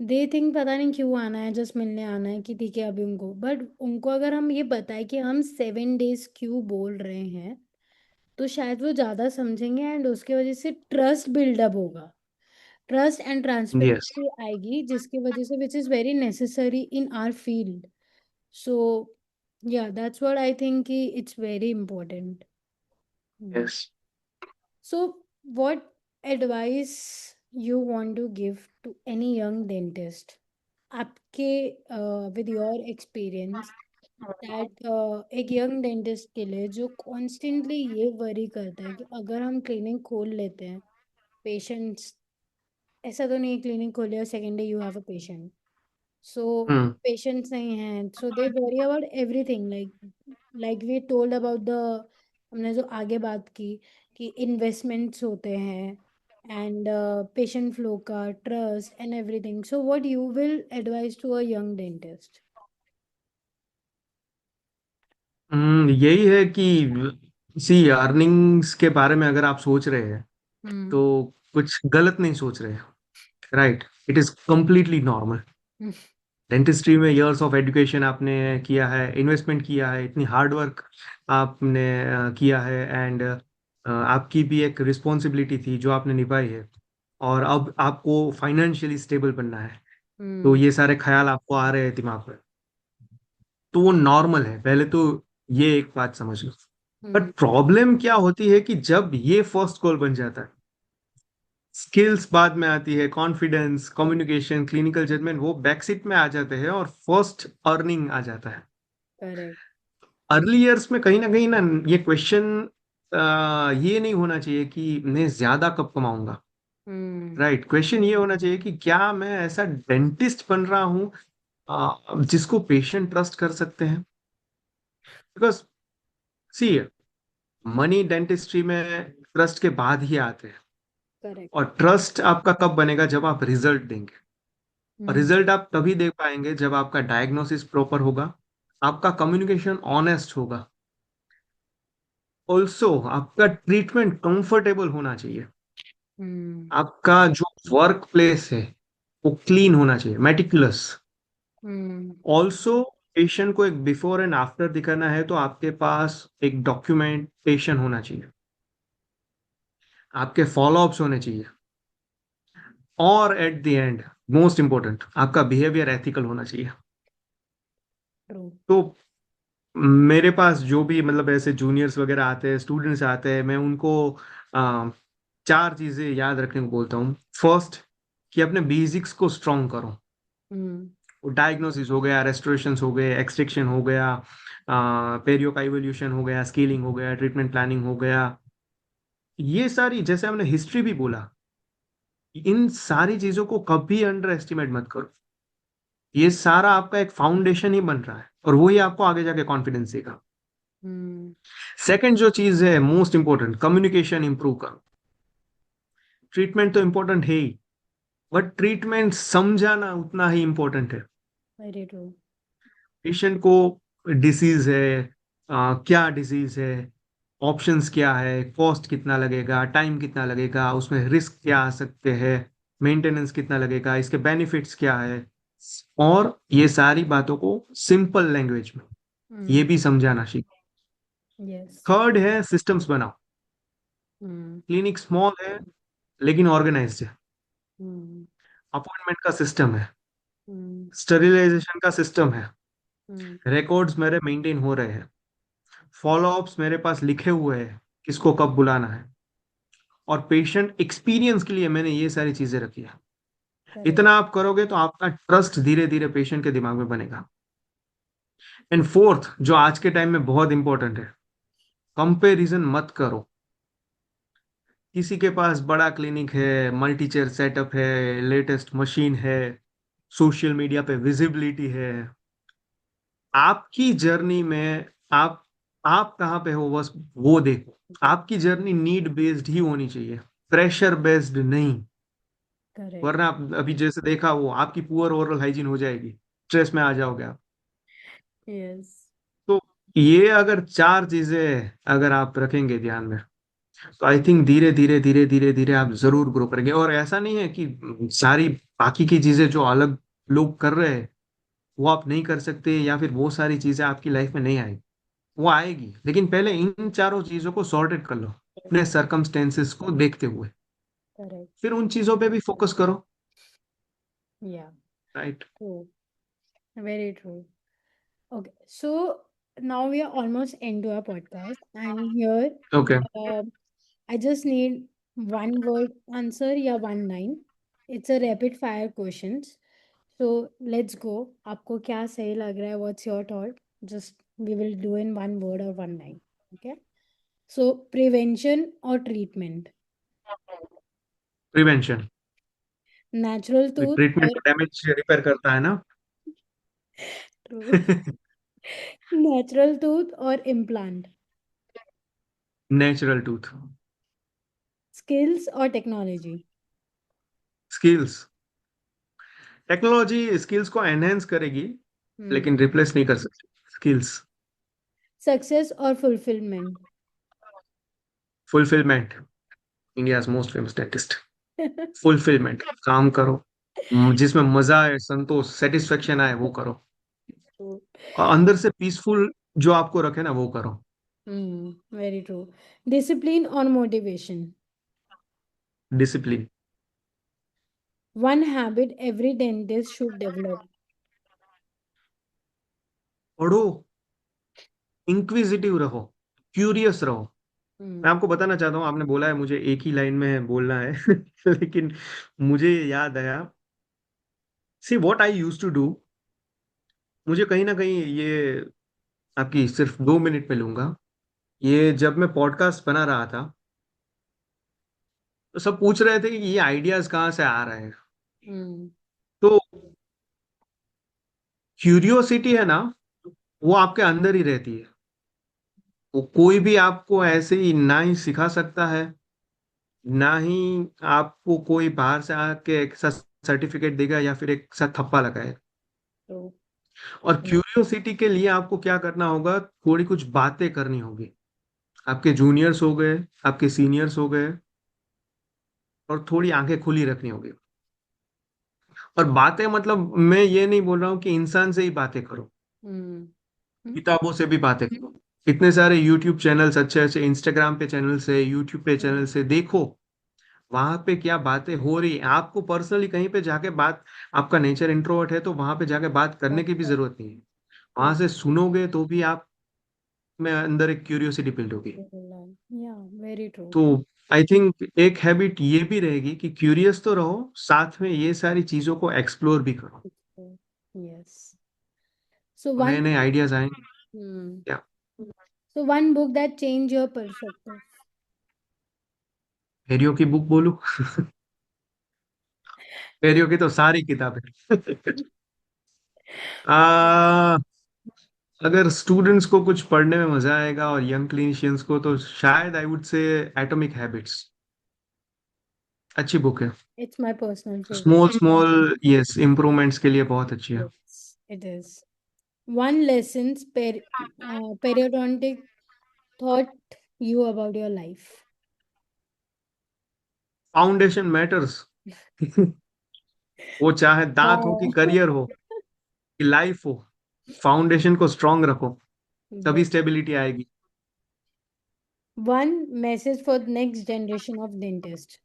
दे थिंक पता नहीं क्यों आना है, जस्ट मिलने आना है कि ठीक है अभी उनको, बट उनको अगर हम ये बताएं कि हम 7 डेज क्यों बोल रहे हैं, तो शायद वो ज़्यादा समझेंगे एंड उसके वजह से ट्रस्ट बिल्डअप होगा, ट्रस्ट एंड यस। ट्रांसपेरेंसी आएगी, जिसकी वजह से which is very necessary in our field. So, yeah, that's what I think it's very important. Mm. Yes. So, what advice you want to give to any young dentist? आपके with your experience that एक young dentist के लिए जो constantly ये worry करता है कि अगर हम क्लिनिक खोल लेते हैं, पेशेंट्स ऐसा तो नहीं क्लिनिक खोले और second day you have a patient, so hmm patients नहीं हैं, so they worry about everything, like we told about the, हमने जो आगे बात की कि इन्वेस्टमेंट्स होते हैं एंड पेशेंट फ्लो का trust and everything, so what you will advise to a young dentist? यही है कि सी अर्निंग्स के बारे में अगर आप सोच रहे हैं हम्म। तो कुछ गलत नहीं सोच रहे हैं, right? It is completely normal. Dentistry में इयर्स ऑफ एजुकेशन आपने किया है, इन्वेस्टमेंट किया है, इतनी हार्ड वर्क आपने किया है, एंड आपकी भी एक रिस्पॉन्सिबिलिटी थी जो आपने निभाई है, और अब आपको फाइनेंशियली स्टेबल बनना है, तो हम्म। ये सारे ख्याल आपको आ रहे हैं दिमाग में, तो वो नॉर्मल है, पहले तो ये एक बात समझ लो। But hmm. प्रॉब्लम क्या होती है कि जब ये फर्स्ट कॉल बन जाता है, स्किल्स बाद में आती है, कॉन्फिडेंस, कम्युनिकेशन, क्लिनिकल जजमेंट वो बैकसीट में आ जाते हैं, और फर्स्ट अर्निंग आ जाता है। करेक्ट। अर्ली ईयर्स में कहीं ना ये क्वेश्चन ये नहीं होना चाहिए कि मैं ज्यादा कब कमाऊंगा, हम्म। राइट? क्वेश्चन ये होना चाहिए कि क्या मैं ऐसा डेंटिस्ट बन रहा हूँ जिसको पेशेंट ट्रस्ट कर सकते हैं। बिकॉज सी, मनी डेंटिस्ट्री में ट्रस्ट के बाद ही आते हैं, करेक्ट। और ट्रस्ट आपका कब बनेगा? जब आप रिजल्ट देंगे, और हम्म। रिजल्ट आप तभी दे पाएंगे जब आपका डायग्नोसिस प्रॉपर होगा, आपका कम्युनिकेशन ऑनेस्ट होगा, ऑल्सो आपका ट्रीटमेंट कंफर्टेबल होना चाहिए, हम्म। आपका जो वर्क प्लेस है वो क्लीन होना चाहिए, मेटिकुलस। हम्म। ऑल्सो पेशेंट को एक बिफोर एंड आफ्टर दिखाना है तो आपके पास एक डॉक्यूमेंटेशन होना चाहिए, आपके फॉलोअप्स होने चाहिए, और eight the and most important आपका बिहेवियर एथिकल होना चाहिए। ट्रू। तो मेरे पास जो भी मतलब ऐसे जूनियर्स वगैरह आते हैं, स्टूडेंट्स आते हैं, मैं उनको आ, चार चीजें याद रखने को बोलता हूँ। फर्स्ट, कि अपने बेसिक्स को स्ट्रॉन्ग करो। हम्म। वो डायग्नोसिस हो गया, रेस्टोरेशन हो गए, एक्सट्रैक्शन हो गया, पेरियो का इवोल्यूशन हो गया, स्केलिंग हो गया, ट्रीटमेंट प्लानिंग हो गया, ये सारी जैसे हमने हिस्ट्री भी बोला, इन सारी चीजों को कभी अंडर एस्टिमेट मत करो। ये सारा आपका एक फाउंडेशन ही बन रहा है, और वही आपको आगे जाके कॉन्फिडेंस देगा। हम्म। सेकंड जो चीज है मोस्ट इंपॉर्टेंट, कम्युनिकेशन इंप्रूव करो। ट्रीटमेंट तो इंपॉर्टेंट है ही, बट ट्रीटमेंट समझाना उतना ही इंपॉर्टेंट है। Very true. पेशेंट को डिसीज है, क्या डिसीज है, ऑप्शंस क्या है, कॉस्ट कितना लगेगा, टाइम कितना लगेगा, उसमें रिस्क क्या आ सकते हैं, मेंटेनेंस कितना लगेगा, इसके बेनिफिट्स क्या है, और ये सारी बातों को सिंपल लैंग्वेज में ये हम्म। भी समझाना सीखो। यस। थर्ड है सिस्टम्स बनाओ। हम्म। क्लिनिक स्मॉल है लेकिन ऑर्गेनाइज्ड है, हम्म। अपॉइंटमेंट का सिस्टम है, हम्म। स्टरिलाइजेशन का सिस्टम है, हम्म। रिकॉर्ड्स मेरे मेंटेन हो रहे हैं, फॉलोअप्स मेरे पास लिखे हुए हैं, किसको कब बुलाना है, और पेशेंट एक्सपीरियंस के लिए मैंने ये सारी चीजें रखी है। करेक्ट। इतना आप करोगे तो आपका ट्रस्ट धीरे धीरे पेशेंट के दिमाग में बनेगा। एंड फोर्थ, जो आज के टाइम में बहुत इंपॉर्टेंट है, कंपैरिजन मत करो। किसी के पास बड़ा क्लिनिक है, मल्टी चेयर सेटअप है, लेटेस्ट मशीन है, सोशल मीडिया पे विजिबिलिटी है, आपकी जर्नी में आप कहाँ पे हो बस वो देखो। आपकी जर्नी नीड बेस्ड ही होनी चाहिए, प्रेशर बेस्ड नहीं। करेक्ट। वरना आप अभी जैसे देखा, वो आपकी पुअर ओरल हाइजीन हो जाएगी, स्ट्रेस में आ जाओगे आप। यस। तो ये अगर चार चीजें अगर आप रखेंगे ध्यान में, तो आई थिंक धीरे धीरे धीरे धीरे धीरे आप जरूर ग्रो करेंगे। और ऐसा नहीं है कि सारी बाकी की चीजें जो अलग लोग कर रहे हैं वो आप नहीं कर सकते, या फिर वो सारी चीजें आपकी लाइफ में नहीं आएगी। वो आएगी, लेकिन पहले इन चारों चीजों को सॉर्टेड कर लो अपने सरकमस्टेंसेस को देखते हुए, करेक्ट। फिर उन चीजों पे भी फोकस करो, या। Right? True. Very true. Okay, so now we are almost into our podcast, and here okay. uh, I just need one word answer, yeah, one line. It's a rapid fire questions. So let's go. आपको क्या सही लग रहा है? What's your thought? Just we will do in one word or one line. Okay. So prevention or treatment? Prevention. Natural tooth treatment और तो damage repair करता है ना। ट्रू, नेचुरल टूथ और इम्प्लांट, नेचुरल टूथ। स्किल्स और technology, skills. Technology skills को enhance करेगी, हम्म, लेकिन रिप्लेस नहीं कर सकती स्किल्स। सक्सेस और fulfilment, fulfilment. India's most famous dentist. Fulfilment, काम करो जिसमें मजा आए, संतोष, सेटिस्फेक्शन आए, वो करो। और अंदर से पीसफुल जो आपको रखे ना, वो करो। वेरी ट्रू, डिसिप्लिन और motivation, discipline. One habit every dentist should develop, पढ़ो, इंक्विजिटिव रहो, क्यूरियस रहो। मैं आपको बताना चाहता हूँ, आपने बोला है मुझे एक ही लाइन में बोलना है लेकिन मुझे याद आया। See what I use to do. मुझे कहीं ना कहीं ये, आपकी सिर्फ 2 मिनट पे लूंगा। ये जब मैं पॉडकास्ट बना रहा था, तो सब पूछ रहे थे कि ये आइडियाज कहाँ से आ रहे हैं। तो क्यूरियोसिटी है ना, वो आपके अंदर ही रहती है। वो कोई भी आपको ऐसे ही ना ही सिखा सकता है, ना ही आपको कोई बाहर से आके एक सा सर्टिफिकेट देगा या फिर एक सा थप्पा लगाएगा। तो और क्यूरियोसिटी के लिए आपको क्या करना होगा, थोड़ी कुछ बातें करनी होगी। आपके जूनियर्स हो गए, आपके सीनियर्स हो गए, और थोड़ी आंखें खुली रखनी होगी। और बातें मतलब मैं ये नहीं बोल रहा हूँ कि इंसान से ही बातें करो, किताबों से भी बातें करो। इतने सारे यूट्यूब चैनल्स, अच्छे अच्छे इंस्टाग्राम पे चैनल से, यूट्यूब पे चैनल से देखो, वहां पे क्या बातें हो रही है। आपको पर्सनली कहीं पे जाके बात, आपका नेचर इंट्रोवर्ट है तो वहां पे जाके बात करने की भी जरूरत नहीं है। वहां से सुनोगे तो भी आप में अंदर एक क्यूरियोसिटी बिल्ड होगी। या वेरी ट्रू, तो आई थिंक एक हैबिट ये भी रहेगी कि क्यूरियस तो रहो, साथ में ये सारी चीजों को एक्सप्लोर भी करो। यस, सो तो वन नए नए आइडियाज आएंगे। क्या? So one book that change your perspective, perio की बुक बोलूं? पेरियो की तो सारी किताबें आ, अगर स्टूडेंट्स को कुछ पढ़ने में मजा आएगा और यंग क्लिनिशियंस को, तो शायद आई वुड से एटॉमिक हैबिट्स। अच्छी बुक है। It's my personal favourite, small small, yes, improvements के लिए बहुत अच्छी है। Yes it is, one lessons periodontic taught you about your life. Foundation matters वो चाहे दांत हो कि Wow. करियर हो कि लाइफ हो, फाउंडेशन को स्ट्रांग रखो, तभी Ve- स्टेबिलिटी आएगी। One message for the next generation of dentists.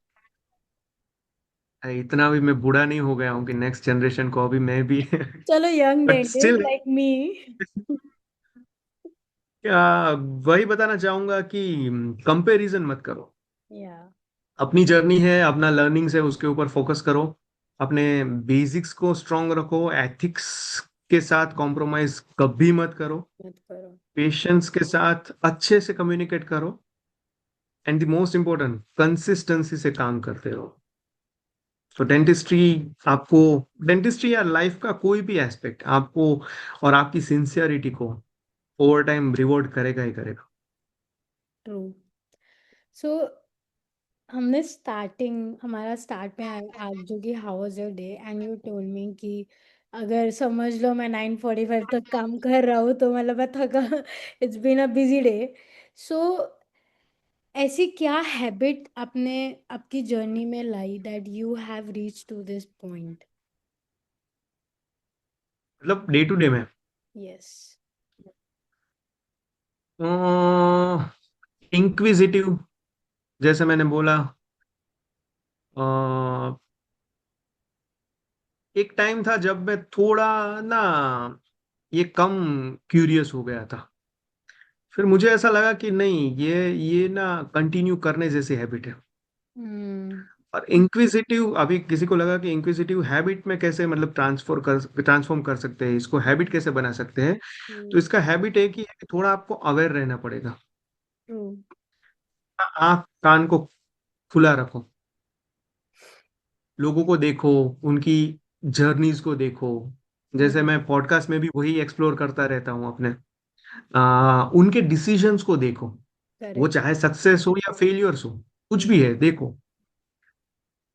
अरे इतना भी मैं बूढ़ा नहीं हो गया हूँ कि नेक्स्ट जनरेशन को अभी मैं भी चलो young but dentist still like me. वही बताना चाहूंगा कि कंपैरिजन मत करो। Yeah. अपनी जर्नी है, अपना लर्निंग्स है, उसके ऊपर फोकस करो। अपने बेसिक्स को स्ट्रांग रखो, एथिक्स के साथ कॉम्प्रोमाइज कभी मत करो, मत करो। पेशेंस के साथ अच्छे से कम्युनिकेट करो, and the most important, consistency से काम करते रहो। तो डेंटिस्ट्री आपको, डेंटिस्ट्री या लाइफ का कोई भी एस्पेक्ट आपको और आपकी सिंसियरिटी को ओवर टाइम रिवॉर्ड करेगा ही करेगा। True. So हमने हमारा स्टार्ट में आज जो कि how was your day and you told me कि अगर समझ लो मैं 9:45 तक काम कर रहा हूँ तो मतलब मैं थका, it's been a busy day. So ऐसी क्या हैबिट आपने आपकी जर्नी में लाई that you have reach to this point? मतलब डे टू डे में यस। इंक्विजिटिव, जैसे मैंने बोला, अ, एक टाइम था जब मैं थोड़ा ना ये कम क्यूरियस हो गया था। फिर मुझे ऐसा लगा कि नहीं, ये ना कंटिन्यू करने जैसी हैबिट है। हम्म। और इंक्विजिटिव, अभी किसी को लगा कि इंक्विजिटिव हैबिट में कैसे मतलब ट्रांसफॉर्म कर सकते हैं, इसको हैबिट कैसे बना सकते हैं। तो इसका हैबिट एक ही है कि थोड़ा आपको अवेयर रहना पड़ेगा। ट्रू। आंख कान को खुला रखो, लोगों को देखो, उनकी जर्नीज को देखो। जैसे मैं पॉडकास्ट में भी वही एक्सप्लोर करता रहता हूँ अपने। उनके डिसीजंस को देखो, वो करेक्ट। चाहे सक्सेस हो या फेलियर्स हो, कुछ भी है देखो।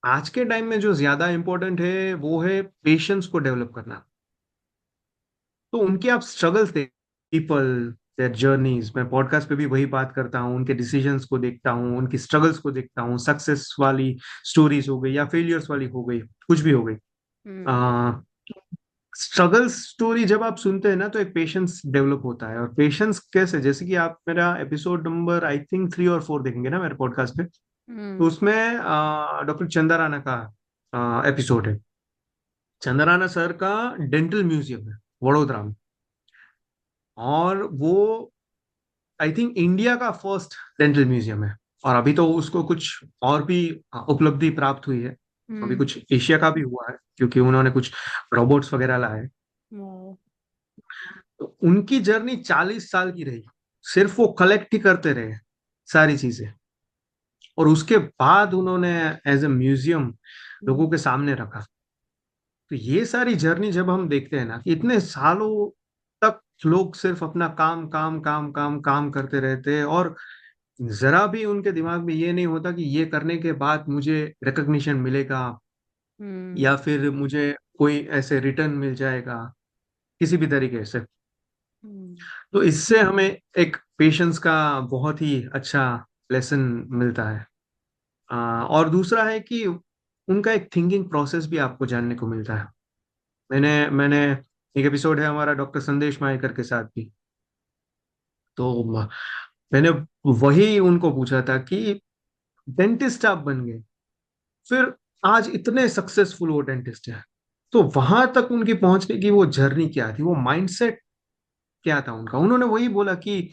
आज के टाइम में जो ज्यादा इंपॉर्टेंट है वो है पेशेंस को डेवलप करना। तो उनके आप स्ट्रगल्स देख, पीपल, देयर जर्नीज, मैं पॉडकास्ट पे भी वही बात करता हूँ, उनके डिसीजंस को देखता हूँ, उनकी स्ट्रगल्स को देखता हूँ, सक्सेस वाली स्टोरीज हो गई या फेलियर्स वाली हो गई, कुछ भी हो गई। हम्म। स्ट्रगल स्टोरी जब आप सुनते हैं ना तो एक पेशेंस डेवलप होता है। और पेशेंस कैसे, जैसे कि आप मेरा एपिसोड नंबर आई थिंक 3 और 4 देखेंगे ना मेरे पॉडकास्ट पे, तो हम्म। उसमें डॉक्टर चंदा राणा का एपिसोड है। चंदा राणा सर का डेंटल म्यूजियम है वडोदरा में। और वो आई थिंक इंडिया का फर्स्ट डेंटल म्यूजियम है। और अभी तो उसको कुछ और भी उपलब्धि प्राप्त हुई है। अभी हम्म। कुछ एशिया का भी हुआ है, क्योंकि उन्होंने कुछ रोबोट्स वगैरह लाए। वाओ। तो उनकी जर्नी 40 साल की रही, सिर्फ वो कलेक्ट ही करते रहे सारी चीजें। और उसके बाद उन्होंने एज ए म्यूजियम लोगों के सामने रखा। तो ये सारी जर्नी जब हम देखते हैं ना कि इतने सालों तक लोग सिर्फ अपना काम काम काम काम काम करते रहते हैं, और जरा भी उनके दिमाग में ये नहीं होता कि ये करने के बाद मुझे रिकग्निशन मिलेगा हम्म। या फिर मुझे कोई ऐसे रिटर्न मिल जाएगा किसी भी तरीके से। हम्म। तो इससे हमें एक पेशेंस का बहुत ही अच्छा लेसन मिलता है। और दूसरा है कि उनका एक थिंकिंग प्रोसेस भी आपको जानने को मिलता है। मैंने एक एपिसोड है हमारा डॉक्टर संदेश मायकर के साथ भी। तो मैंने वही उनको पूछा था कि डेंटिस्ट आप बन गए, फिर आज इतने सक्सेसफुल वो डेंटिस्ट है, तो वहां तक उनकी पहुंचने की वो जर्नी क्या थी, वो माइंडसेट क्या था उनका। उन्होंने वही बोला कि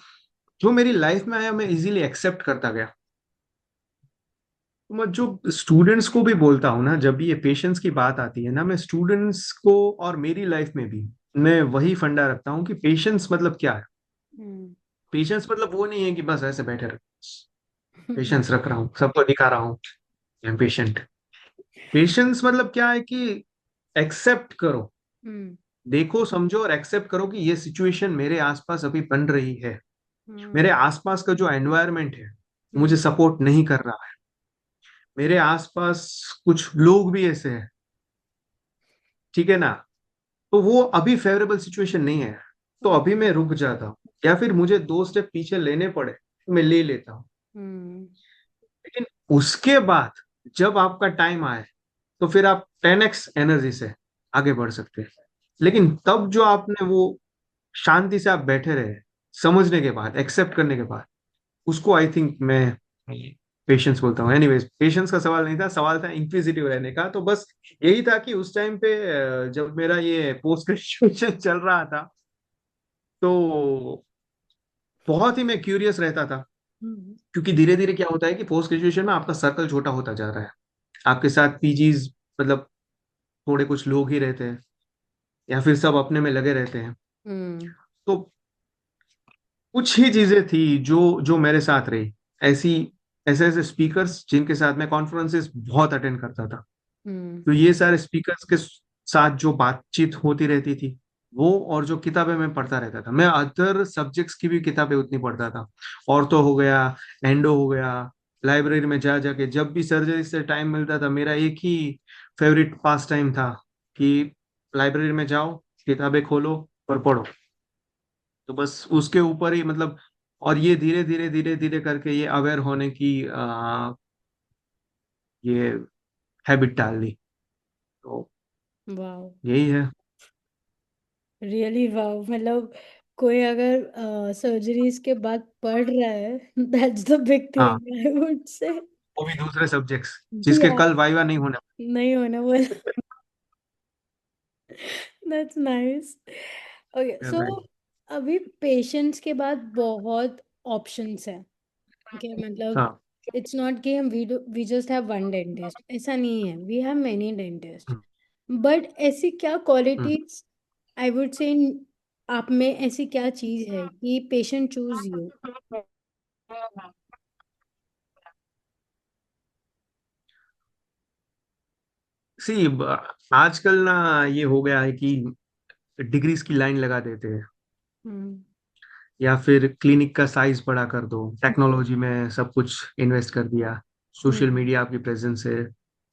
जो मेरी लाइफ में आया मैं इजीली एक्सेप्ट करता गया। तो मैं जो स्टूडेंट्स को भी बोलता हूँ ना, जब भी ये पेशेंस की बात आती है ना, मैं स्टूडेंट्स को और मेरी लाइफ में भी मैं वही फंडा रखता हूँ कि पेशेंस मतलब क्या है। हम्म। पेशेंस मतलब वो नहीं है कि बस ऐसे बैठे रहो, पेशेंस रख रहा हूँ, सबको दिखा रहा हूँ आई एम पेशेंट। पेशेंस मतलब क्या है कि एक्सेप्ट करो, हम्म। देखो समझो और एक्सेप्ट करो कि ये सिचुएशन मेरे आसपास अभी बन रही है। मेरे हम्म। आसपास का जो एनवायरनमेंट है मुझे हम्म। सपोर्ट नहीं कर रहा है। मेरे आसपास कुछ लोग भी ऐसे हैं, ठीक है ना, तो वो अभी फेवरेबल सिचुएशन नहीं है। तो अभी मैं रुक जाता हूँ, या फिर मुझे 2 स्टेप पीछे लेने पड़े तो मैं ले लेता हूँ। हम्म। लेकिन उसके बाद जब आपका टाइम आए तो फिर आप 10x एनर्जी से आगे बढ़ सकते हैं। लेकिन तब जो आपने वो शांति से आप बैठे रहे, समझने के बाद, एक्सेप्ट करने के बाद, उसको आई थिंक मैं पेशेंस बोलता हूँ। एनीवेज, पेशेंस का सवाल नहीं था, सवाल था इंक्विजिटिव रहने का। तो बस यही था कि उस टाइम पे जब मेरा ये पोस्ट ग्रेजुएशन चल रहा था, तो बहुत ही मैं क्यूरियस रहता था। हम्म। क्योंकि धीरे धीरे क्या होता है कि पोस्ट ग्रेजुएशन में आपका सर्कल छोटा होता जा रहा है, आपके साथ पीजीज मतलब थोड़े कुछ लोग ही रहते हैं, या फिर सब अपने में लगे रहते हैं। हम्म। तो कुछ ही चीजें थी जो जो मेरे साथ रही, ऐसी ऐसे ऐसे स्पीकर्स जिनके साथ मैं कॉन्फ्रेंसेस बहुत अटेंड करता था। हम्म। तो ये सारे स्पीकर्स के साथ जो बातचीत होती रहती थी वो, और जो किताबें मैं पढ़ता रहता था, मैं अदर सब्जेक्ट्स की भी किताबें उतनी पढ़ता था। ऑर्थो हो गया, एंडो हो गया, लाइब्रेरी में जा जाके जब भी सर्जरी से टाइम मिलता था, मेरा एक ही फेवरेट पास टाइम था कि लाइब्रेरी में जाओ, किताबें खोलो और पढ़ो। तो बस उसके ऊपर ही मतलब, और ये धीरे धीरे धीरे धीरे करके ये अवेयर होने की ये हैबिट डाल दी। तो वाओ। यही है। Really wow. मतलब कोई अगर सर्जरीज के बाद पढ़ रहा है दैट्स द बिग हाँ, थिंग आई वुड से। वो भी दूसरे सब्जेक्ट्स जिसके या कल वाइवा नहीं होने नहीं होने वाला। That's nice. ओके सो वाले। अभी पेशेंट्स के बाद बहुत ऑप्शंस हैं। ओके मतलब हाँ। इट्स नॉट कि हम we just have one dentist, ऐसा नहीं है, we have many dentist. Hmm, but ऐसी क्या हम्म। क्वालिटीज आई वुड से आप में ऐसी क्या चीज है कि पेशेंट चूज यू? सी आजकल ना ये हो गया है कि डिग्रीज की लाइन लगा देते हैं, हम्म या फिर क्लिनिक का साइज बड़ा कर दो, टेक्नोलॉजी में सब कुछ इन्वेस्ट कर दिया, सोशल हम्म मीडिया आपकी प्रेजेंस है।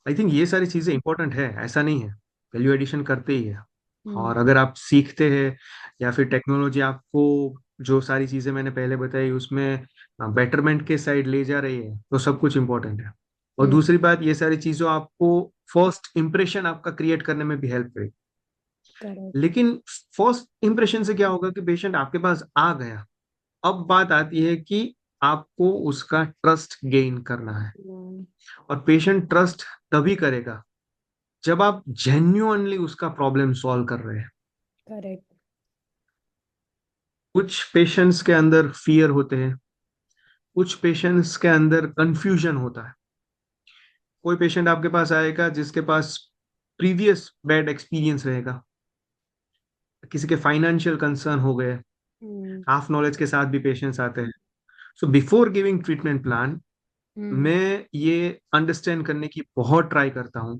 आई थिंक ये सारी चीजें इंपॉर्टेंट है, ऐसा नहीं है, वैल्यू एडिशन करते ही है। और हम्म अगर आप सीखते हैं या फिर टेक्नोलॉजी आपको जो सारी चीजें मैंने पहले बताई उसमें बेटरमेंट के साइड ले जा रही है, तो सब कुछ इंपॉर्टेंट है। और हम्म दूसरी बात, ये सारी चीजों आपको फर्स्ट इंप्रेशन आपका क्रिएट करने में भी हेल्प करेगी। करेक्ट लेकिन फर्स्ट इंप्रेशन से क्या होगा कि पेशेंट आपके पास आ गया, अब बात आती है कि आपको उसका ट्रस्ट गेन करना है। और पेशेंट ट्रस्ट तभी करेगा जब आप जेन्युइनली उसका प्रॉब्लम सॉल्व कर रहे हैं। करेक्ट कुछ पेशेंट्स के अंदर फियर होते हैं, कुछ पेशेंट्स के अंदर कंफ्यूजन होता है। कोई पेशेंट आपके पास आएगा जिसके पास प्रीवियस बैड एक्सपीरियंस रहेगा, किसी के फाइनेंशियल कंसर्न हो गए, हम्म हाफ नॉलेज के साथ भी पेशेंट्स आते हैं। So before giving treatment plan, hmm मैं ये अंडरस्टैंड करने की बहुत ट्राई करता हूँ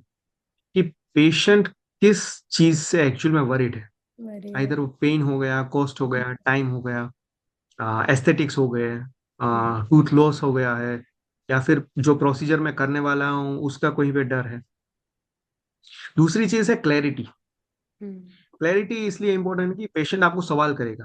कि पेशेंट किस चीज से एक्चुअल में वरिड है। वेरी इधर वो पेन हो गया, कॉस्ट हो गया, टाइम हो गया, एस्थेटिक्स हो गए, टूथ लॉस हो गया है, या फिर जो प्रोसीजर मैं करने वाला हूँ उसका कोई भी डर है। दूसरी चीज है क्लैरिटी। हम्म क्लैरिटी इसलिए इंपॉर्टेंट है कि पेशेंट आपको सवाल करेगा।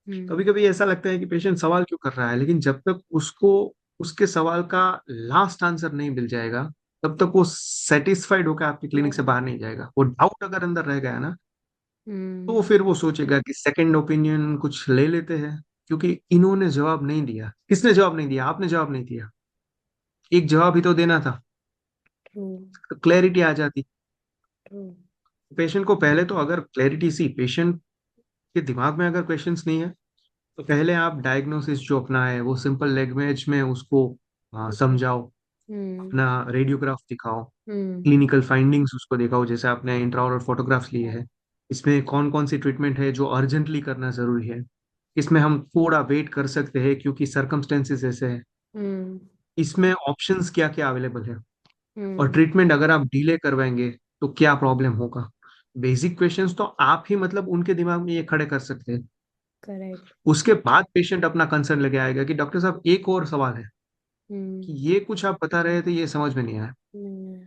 कभी हम्म कभी ऐसा लगता है कि पेशेंट सवाल क्यों कर रहा है, लेकिन जब तक उसको उसके सवाल का लास्ट आंसर नहीं मिल जाएगा, तब तक वो सेटिस्फाइड होकर आपकी क्लिनिक से बाहर नहीं जाएगा। वो डाउट अगर अंदर रह गया ना, तो हम्म फिर वो सोचेगा कि सेकंड ओपिनियन कुछ ले लेते हैं, क्योंकि इन्होंने जवाब नहीं दिया। किसने जवाब नहीं दिया? आपने जवाब नहीं दिया, एक जवाब ही तो देना था, ट्रू तो क्लैरिटी आ जाती। ट्रू पेशेंट को पहले तो अगर क्लैरिटी, सी पेशेंट के दिमाग में अगर क्वेश्चंस नहीं है, तो पहले आप डायग्नोसिस जो अपना है वो सिंपल लैंग्वेज में उसको समझाओ, हम्म अपना रेडियोग्राफ दिखाओ, हम्म क्लिनिकल फाइंडिंग्स उसको दिखाओ, जैसे आपने इंट्राऑरल फोटोग्राफ्स लिए हैं, इसमें कौन कौन सी ट्रीटमेंट है जो अर्जेंटली करना जरूरी है, इसमें हम थोड़ा वेट कर सकते हैं क्योंकि सर्कमस्टेंसेस ऐसे हैं, हम्म इसमें ऑप्शंस क्या क्या अवेलेबल है, और हम्म ट्रीटमेंट अगर आप डिले करवाएंगे तो क्या प्रॉब्लम होगा। बेसिक क्वेश्चंस तो आप ही मतलब उनके दिमाग में ये खड़े कर सकते हैं। करेक्ट उसके बाद पेशेंट अपना कंसर्न लेके आएगा कि डॉक्टर साहब एक और सवाल है, हम्म कि ये कुछ आप बता रहे थे ये समझ में नहीं आया। हम्म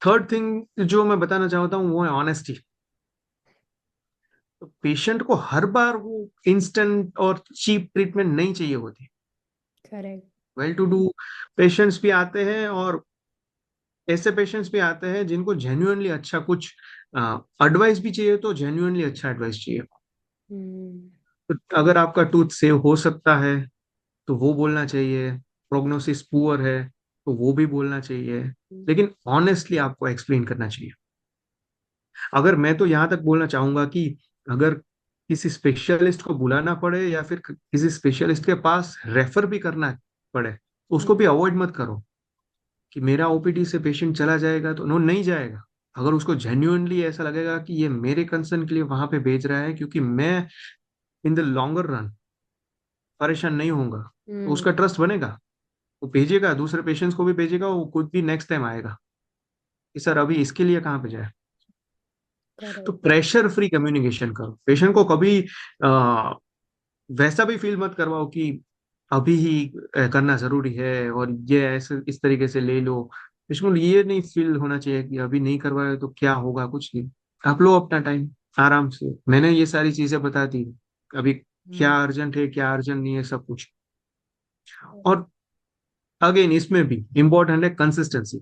थर्ड थिंग जो मैं बताना चाहता हूँ वो है ऑनेस्टी। तो पेशेंट को हर बार वो इंस्टेंट और चीप ट्रीटमेंट नहीं चाहिए होती। Correct well to do patients भी आते हैं, और ऐसे पेशेंट्स भी आते हैं जिनको जेन्युइनली अच्छा कुछ एडवाइस भी चाहिए, तो जेन्युइनली अच्छा एडवाइस चाहिए। हम्म तो अगर आपका टूथ सेव हो सकता है तो वो बोलना चाहिए, प्रोग्नोसिस पुअर है तो वो भी बोलना चाहिए, लेकिन ऑनेस्टली आपको एक्सप्लेन करना चाहिए। अगर मैं तो यहाँ तक बोलना चाहूंगा कि अगर किसी स्पेशलिस्ट को बुलाना पड़े या फिर किसी स्पेशलिस्ट के पास रेफर भी करना पड़े, तो उसको भी अवॉइड मत करो कि मेरा ओपीडी से पेशेंट चला जाएगा, तो नो, नहीं जाएगा। अगर उसको जेन्युइनली ऐसा लगेगा कि ये मेरे कंसर्न के लिए वहां पे भेज रहा है क्योंकि मैं इन द लॉन्गर रन परेशान नहीं होऊंगा, तो हम्म उसका ट्रस्ट बनेगा। वो भेजेगा, दूसरे पेशेंट्स को भी भेजेगा, वो खुद भी नेक्स्ट टाइम आएगा कि सर अभी इसके लिए कहाँ पे जाए। तो करेक्ट प्रेशर फ्री कम्युनिकेशन करो, पेशेंट को कभी आ, वैसा भी फील मत करवाओ कि अभी ही करना जरूरी है और ये ऐसे इस तरीके से ले लो। पेशेंट को ये नहीं फील होना चाहिए कि अभी नहीं करवाए तो क्या होगा, कुछ नहीं। आप लो अपना टाइम आराम से, मैंने ये सारी चीजें बता दी, अभी क्या हम्म अर्जेंट है क्या अर्जेंट नहीं है सब कुछ। और अगेन इसमें भी इम्पोर्टेंट है कंसिस्टेंसी।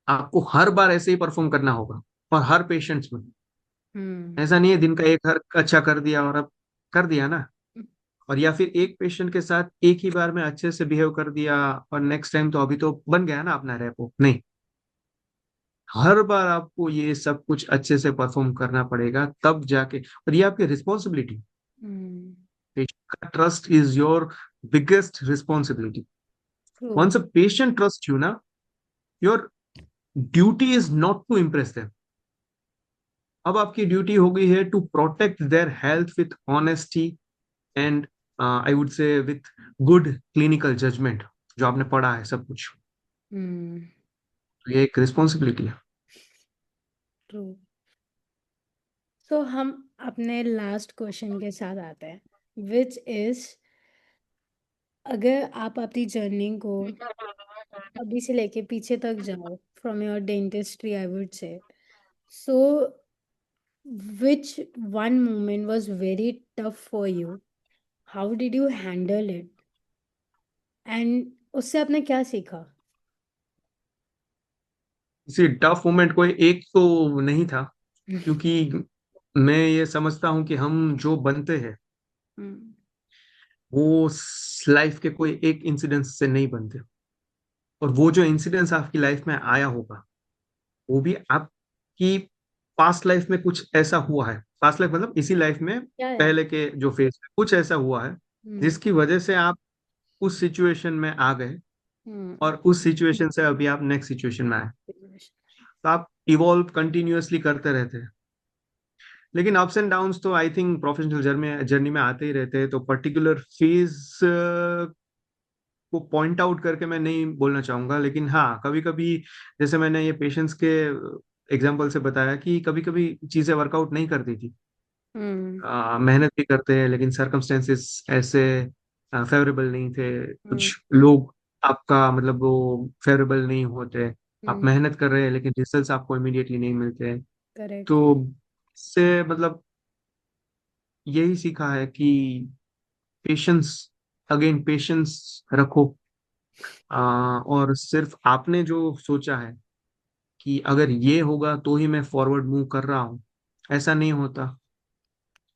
आपको हर बार ऐसे ही परफॉर्म करना होगा, और हर पेशेंट्स में। हम्म ऐसा नहीं है दिन का एक हर अच्छा कर दिया और अब कर दिया ना, और या फिर एक पेशेंट के साथ एक ही बार में अच्छे से बिहेव कर दिया और नेक्स्ट टाइम तो अभी तो बन गया ना अपना रेपो, नहीं। हर बार आपको ये सब कुछ अच्छे से परफॉर्म करना पड़ेगा तब जाके, और ये आपकी रिस्पॉन्सिबिलिटी। हम्म पेशेंट का trust is your biggest responsibility. True once a patient trust you ना, your duty is not to impress them. अब आपकी ड्यूटी हो गई है to protect their health with honesty and I would say with good clinical judgement, जो आपने पढ़ा है सब कुछ। हम्म तो ये एक रिस्पॉन्सिबिलिटी है। ट्रू। तो हम अपने लास्ट क्वेश्चन के साथ आते हैं, विच इज, अगर आप अपनी जर्नी को अभी से लेके पीछे तक जाओ, from your dentistry I would से, सो which one moment was very tough for you? How did you handle it? And उससे आपने क्या सीखा? इसी टफ मोमेंट कोई एक तो नहीं था, क्योंकि मैं ये समझता हूँ कि हम जो बनते हैं हम्म। वो लाइफ के कोई एक इंसिडेंस से नहीं बनते। और वो जो इंसिडेंस आपकी लाइफ में आया होगा वो भी आपकी पास्ट लाइफ में कुछ ऐसा हुआ है, पास्ट लाइफ मतलब इसी लाइफ में क्या है? पहले के जो फेज में कुछ ऐसा हुआ है हम्म। जिसकी वजह से आप उस सिचुएशन में आ गए, हम्म। और उस सिचुएशन से अभी आप नेक्स्ट सिचुएशन में आए। तो आप इवॉल्व कंटिन्यूअसली करते रहते हैं। लेकिन अप्स एंड डाउन्स तो I think professional journey journey में आते ही रहते हैं, तो पर्टिकुलर फेज को पॉइंट आउट करके मैं नहीं बोलना चाहूंगा, लेकिन हाँ कभी कभी, जैसे मैंने ये पेशेंट्स के एग्जांपल से बताया कि कभी कभी चीजें वर्कआउट नहीं करती थी। हम्म। मेहनत भी करते हैं लेकिन सरकमस्टेंसेस ऐसे फेवरेबल नहीं थे, हम्म। कुछ लोग आपका मतलब वो फेवरेबल नहीं होते। आप हम्म। मेहनत कर रहे हैं लेकिन रिजल्ट्स आपको इमीडिएटली नहीं मिलते। करेक्ट। तो इससे मतलब यही सीखा है कि पेशेंस, अगेन पेशेंस रखो। और सिर्फ आपने जो सोचा है कि अगर ये होगा तो ही मैं फॉरवर्ड मूव कर रहा हूँ, ऐसा नहीं होता।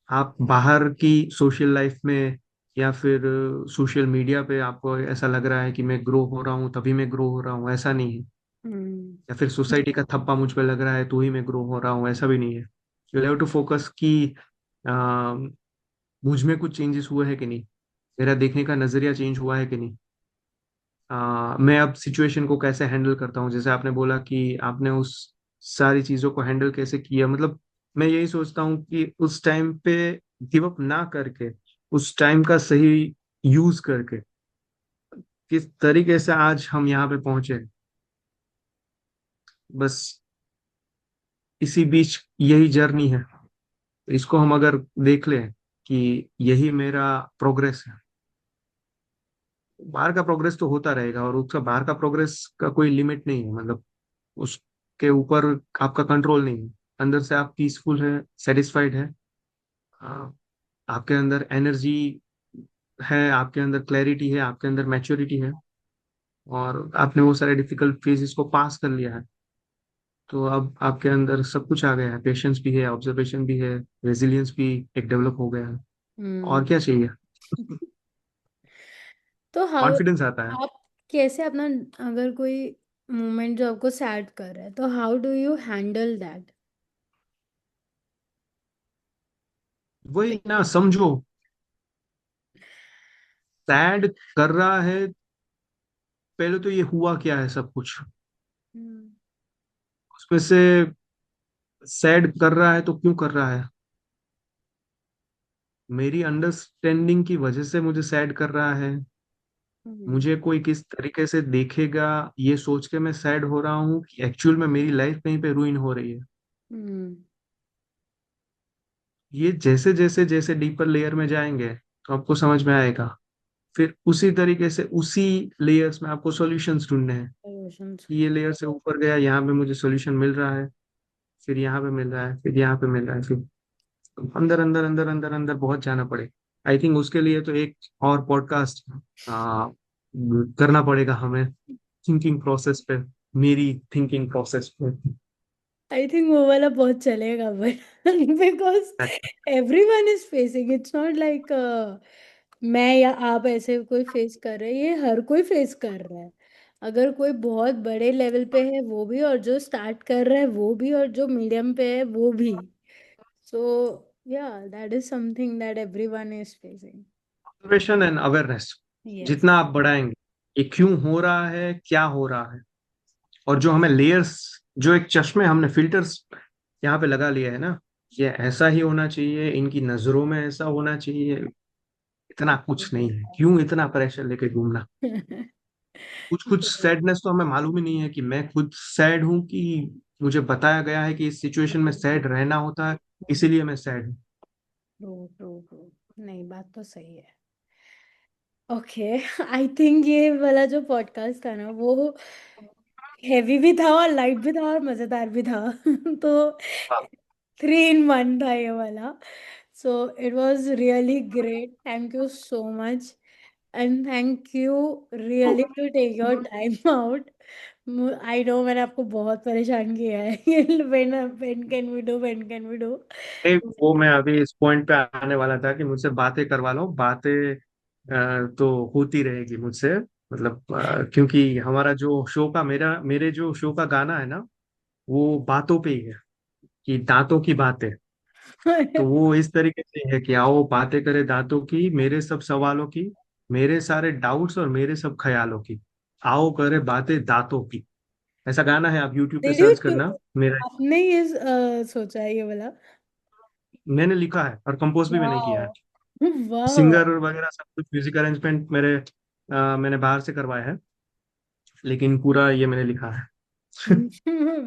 आप बाहर की सोशल लाइफ में या फिर सोशल मीडिया पे आपको ऐसा लग रहा है कि मैं ग्रो हो रहा हूँ तभी मैं ग्रो हो रहा हूँ, ऐसा नहीं है। हम्म। या फिर सोसाइटी का थप्पा मुझ पे लग रहा है तो ही मैं ग्रो हो रहा हूँ, ऐसा भी नहीं है। यू हैव टू फोकस कि आ, मुझ में कुछ चेंजेस हुए हैं कि नहीं, मेरा देखने का नजरिया चेंज हुआ है कि नहीं। मैं अब सिचुएशन को कैसे हैंडल करता हूँ, जैसे आपने बोला कि आपने उस सारी चीजों को हैंडल कैसे किया, मतलब मैं यही सोचता हूँ कि उस टाइम पे गिव अप ना करके, उस टाइम का सही यूज करके किस तरीके से आज हम यहाँ पे पहुंचे, बस इसी बीच यही जर्नी है। इसको हम अगर देख लें कि यही मेरा प्रोग्रेस है, बाहर का प्रोग्रेस तो होता रहेगा, और उसका बाहर का प्रोग्रेस का कोई लिमिट नहीं है, मतलब उसके ऊपर आपका कंट्रोल नहीं है। अंदर से आप पीसफुल है, सेटिस्फाइड है, आ, आपके अंदर एनर्जी है, आपके अंदर क्लैरिटी है, आपके अंदर मैच्योरिटी है, और आपने वो सारे डिफिकल्ट फेजेस को पास कर लिया है। तो अब आपके अंदर सब कुछ आ गया है, पेशेंस भी है, ऑब्जर्वेशन भी है, रेजिलियंस भी एक डेवलप हो गया है। और हम्म। क्या चाहिए? तो हाउ, कॉन्फिडेंस आता है। आप कैसे अपना, अगर कोई मोमेंट जो आपको सैड कर रहा है, तो how do you handle that? वही ना, समझो सैड कर रहा है, पहले तो ये हुआ क्या है सब कुछ, हम्म। उसमें से सैड कर रहा है तो क्यों कर रहा है, मेरी अंडरस्टैंडिंग की वजह से मुझे सैड कर रहा है, हम्म। मुझे कोई किस तरीके से देखेगा ये सोच के मैं सैड हो रहा हूँ, कि एक्चुअल में मेरी लाइफ कहीं पे रुइन हो रही है। हम्म। ये जैसे जैसे जैसे डीपर लेयर में जाएंगे तो आपको समझ में आएगा। फिर उसी तरीके से उसी लेयर्स में आपको सॉल्यूशंस ढूंढने हैं, इमोशंस। कि ये लेयर से ऊपर गया, यहाँ पे मुझे सॉल्यूशन मिल रहा है, फिर यहाँ पे मिल रहा है, फिर यहाँ पे मिल रहा है, फिर अंदर अंदर अंदर अंदर अंदर बहुत जाना पड़े। आई थिंक उसके लिए तो एक और पॉडकास्ट करना पड़ेगा हमें, थिंकिंग प्रोसेस पे, मेरी थिंकिंग प्रोसेस पे। आई थिंक वो वाला बहुत चलेगा, but because everyone is facing, it's not like मैं या आप ऐसे कोई फेस कर रहे हैं, ये हर कोई फेस कर रहा है। अगर कोई बहुत बड़े लेवल पे है वो भी, और जो स्टार्ट कर रहा है वो भी, और जो मीडियम पे है वो भी। सो या, that is something that everyone is facing. Observation and awareness yes. जितना आप बढ़ाएंगे, ये क्यों हो रहा है, क्या हो रहा है, और जो हमें लेयर्स, जो एक चश्मे हमने फिल्टर्स यहाँ पे लगा लिया है ना, ये ऐसा ही होना चाहिए, इनकी नजरों में ऐसा होना चाहिए, इतना कुछ नहीं है, क्यों इतना प्रेशर लेके घूमना। कुछ कुछ सैडनेस तो हमें मालूम ही नहीं है कि मैं खुद सैड हूं, कि मुझे बताया गया है कि इस सिचुएशन में सैड रहना होता है, इसीलिए मैं सैड हूँ। True true true. नहीं, बात तो सही है। ओके। आई थिंक ये वाला जो पॉडकास्ट था ना, वो हेवी भी था और लाइट भी था और मजेदार भी था। तो थ्री इन वन था ये वाला। So it was really great, thank you so much. And thank you really to take your time out. I know मैंने आपको बहुत परेशान किया है। When can we do, when can we do. नहीं, वो मैं अभी इस पॉइंट पे आने वाला था कि मुझसे बातें करवा लो, बातें तो होती रहेगी मुझसे, मतलब क्योंकि हमारा जो शो का मेरे जो शो का गाना है ना, वो बातों पे ही है, कि दांतों की बातें। तो वो इस तरीके से है कि आओ बातें करें दांतों की, मेरे सब सवालों की, मेरे सारे डाउट्स और मेरे सब ख्यालों की, आओ करें बातें दांतों की। ऐसा गाना है, आप यूट्यूब पे Did you सर्च करना मेरा। आपने ये सोचा है ये वाला? मैंने लिखा है और कंपोज भी मैंने किया है। वाह। वाह। सिंगर वगैरह सब कुछ, म्यूजिक अरेंजमेंट मैंने बाहर से करवाया है, लेकिन पूरा ये मैंने लिखा है।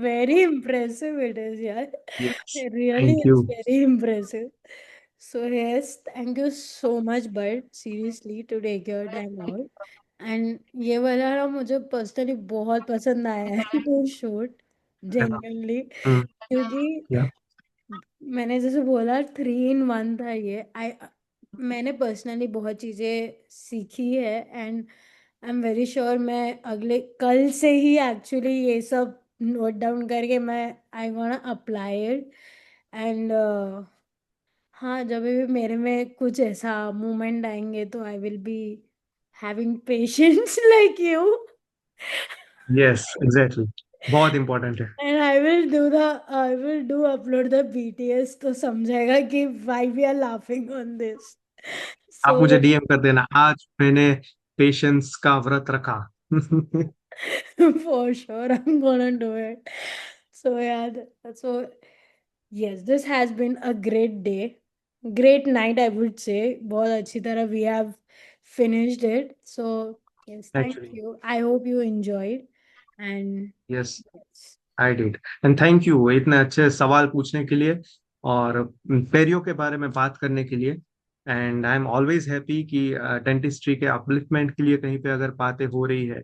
Very impressive it is, yeah. Yes, Really, thank it's you. very impressive. So yes, thank you so much, but seriously to take your time out. And ये वाला ना मुझे पर्सनली बहुत पसंद आया है to shoot genuinely, क्योंकि या मैंने जैसे बोला 3 in 1 था ये। आई मैंने पर्सनली बहुत चीज़ें सीखी है, and I am very sure मैं अगले कल से ही एक्चुअली ये सब नोट डाउन करके मैं I want apply it. And हाँ, जब भी मेरे में कुछ ऐसा मोमेंट आएंगे तो I will be having patience like you. Yes, exactly, बहुत इंपॉर्टेंट है। And I will do upload the BTS, तो समझेगा कि why we are laughing on this. आप सो मुझे डीएम कर देना, आज मैंने पेशेंस का व्रत रखा। for sure I'm gonna do it. So yeah, so yes, this has been a great day, great night, I would say. बहुत अच्छी तरह we have finished it. So yes, thank actually, you. I hope you enjoyed. And yes, yes. I did. And thank you इतने अच्छे सवाल पूछने के लिए और पेरियो के बारे में बात करने के लिए। And I am always happy कि डेंटिस्ट्री के अपलिफ्टमेंट के लिए कहीं पे अगर बातें हो रही है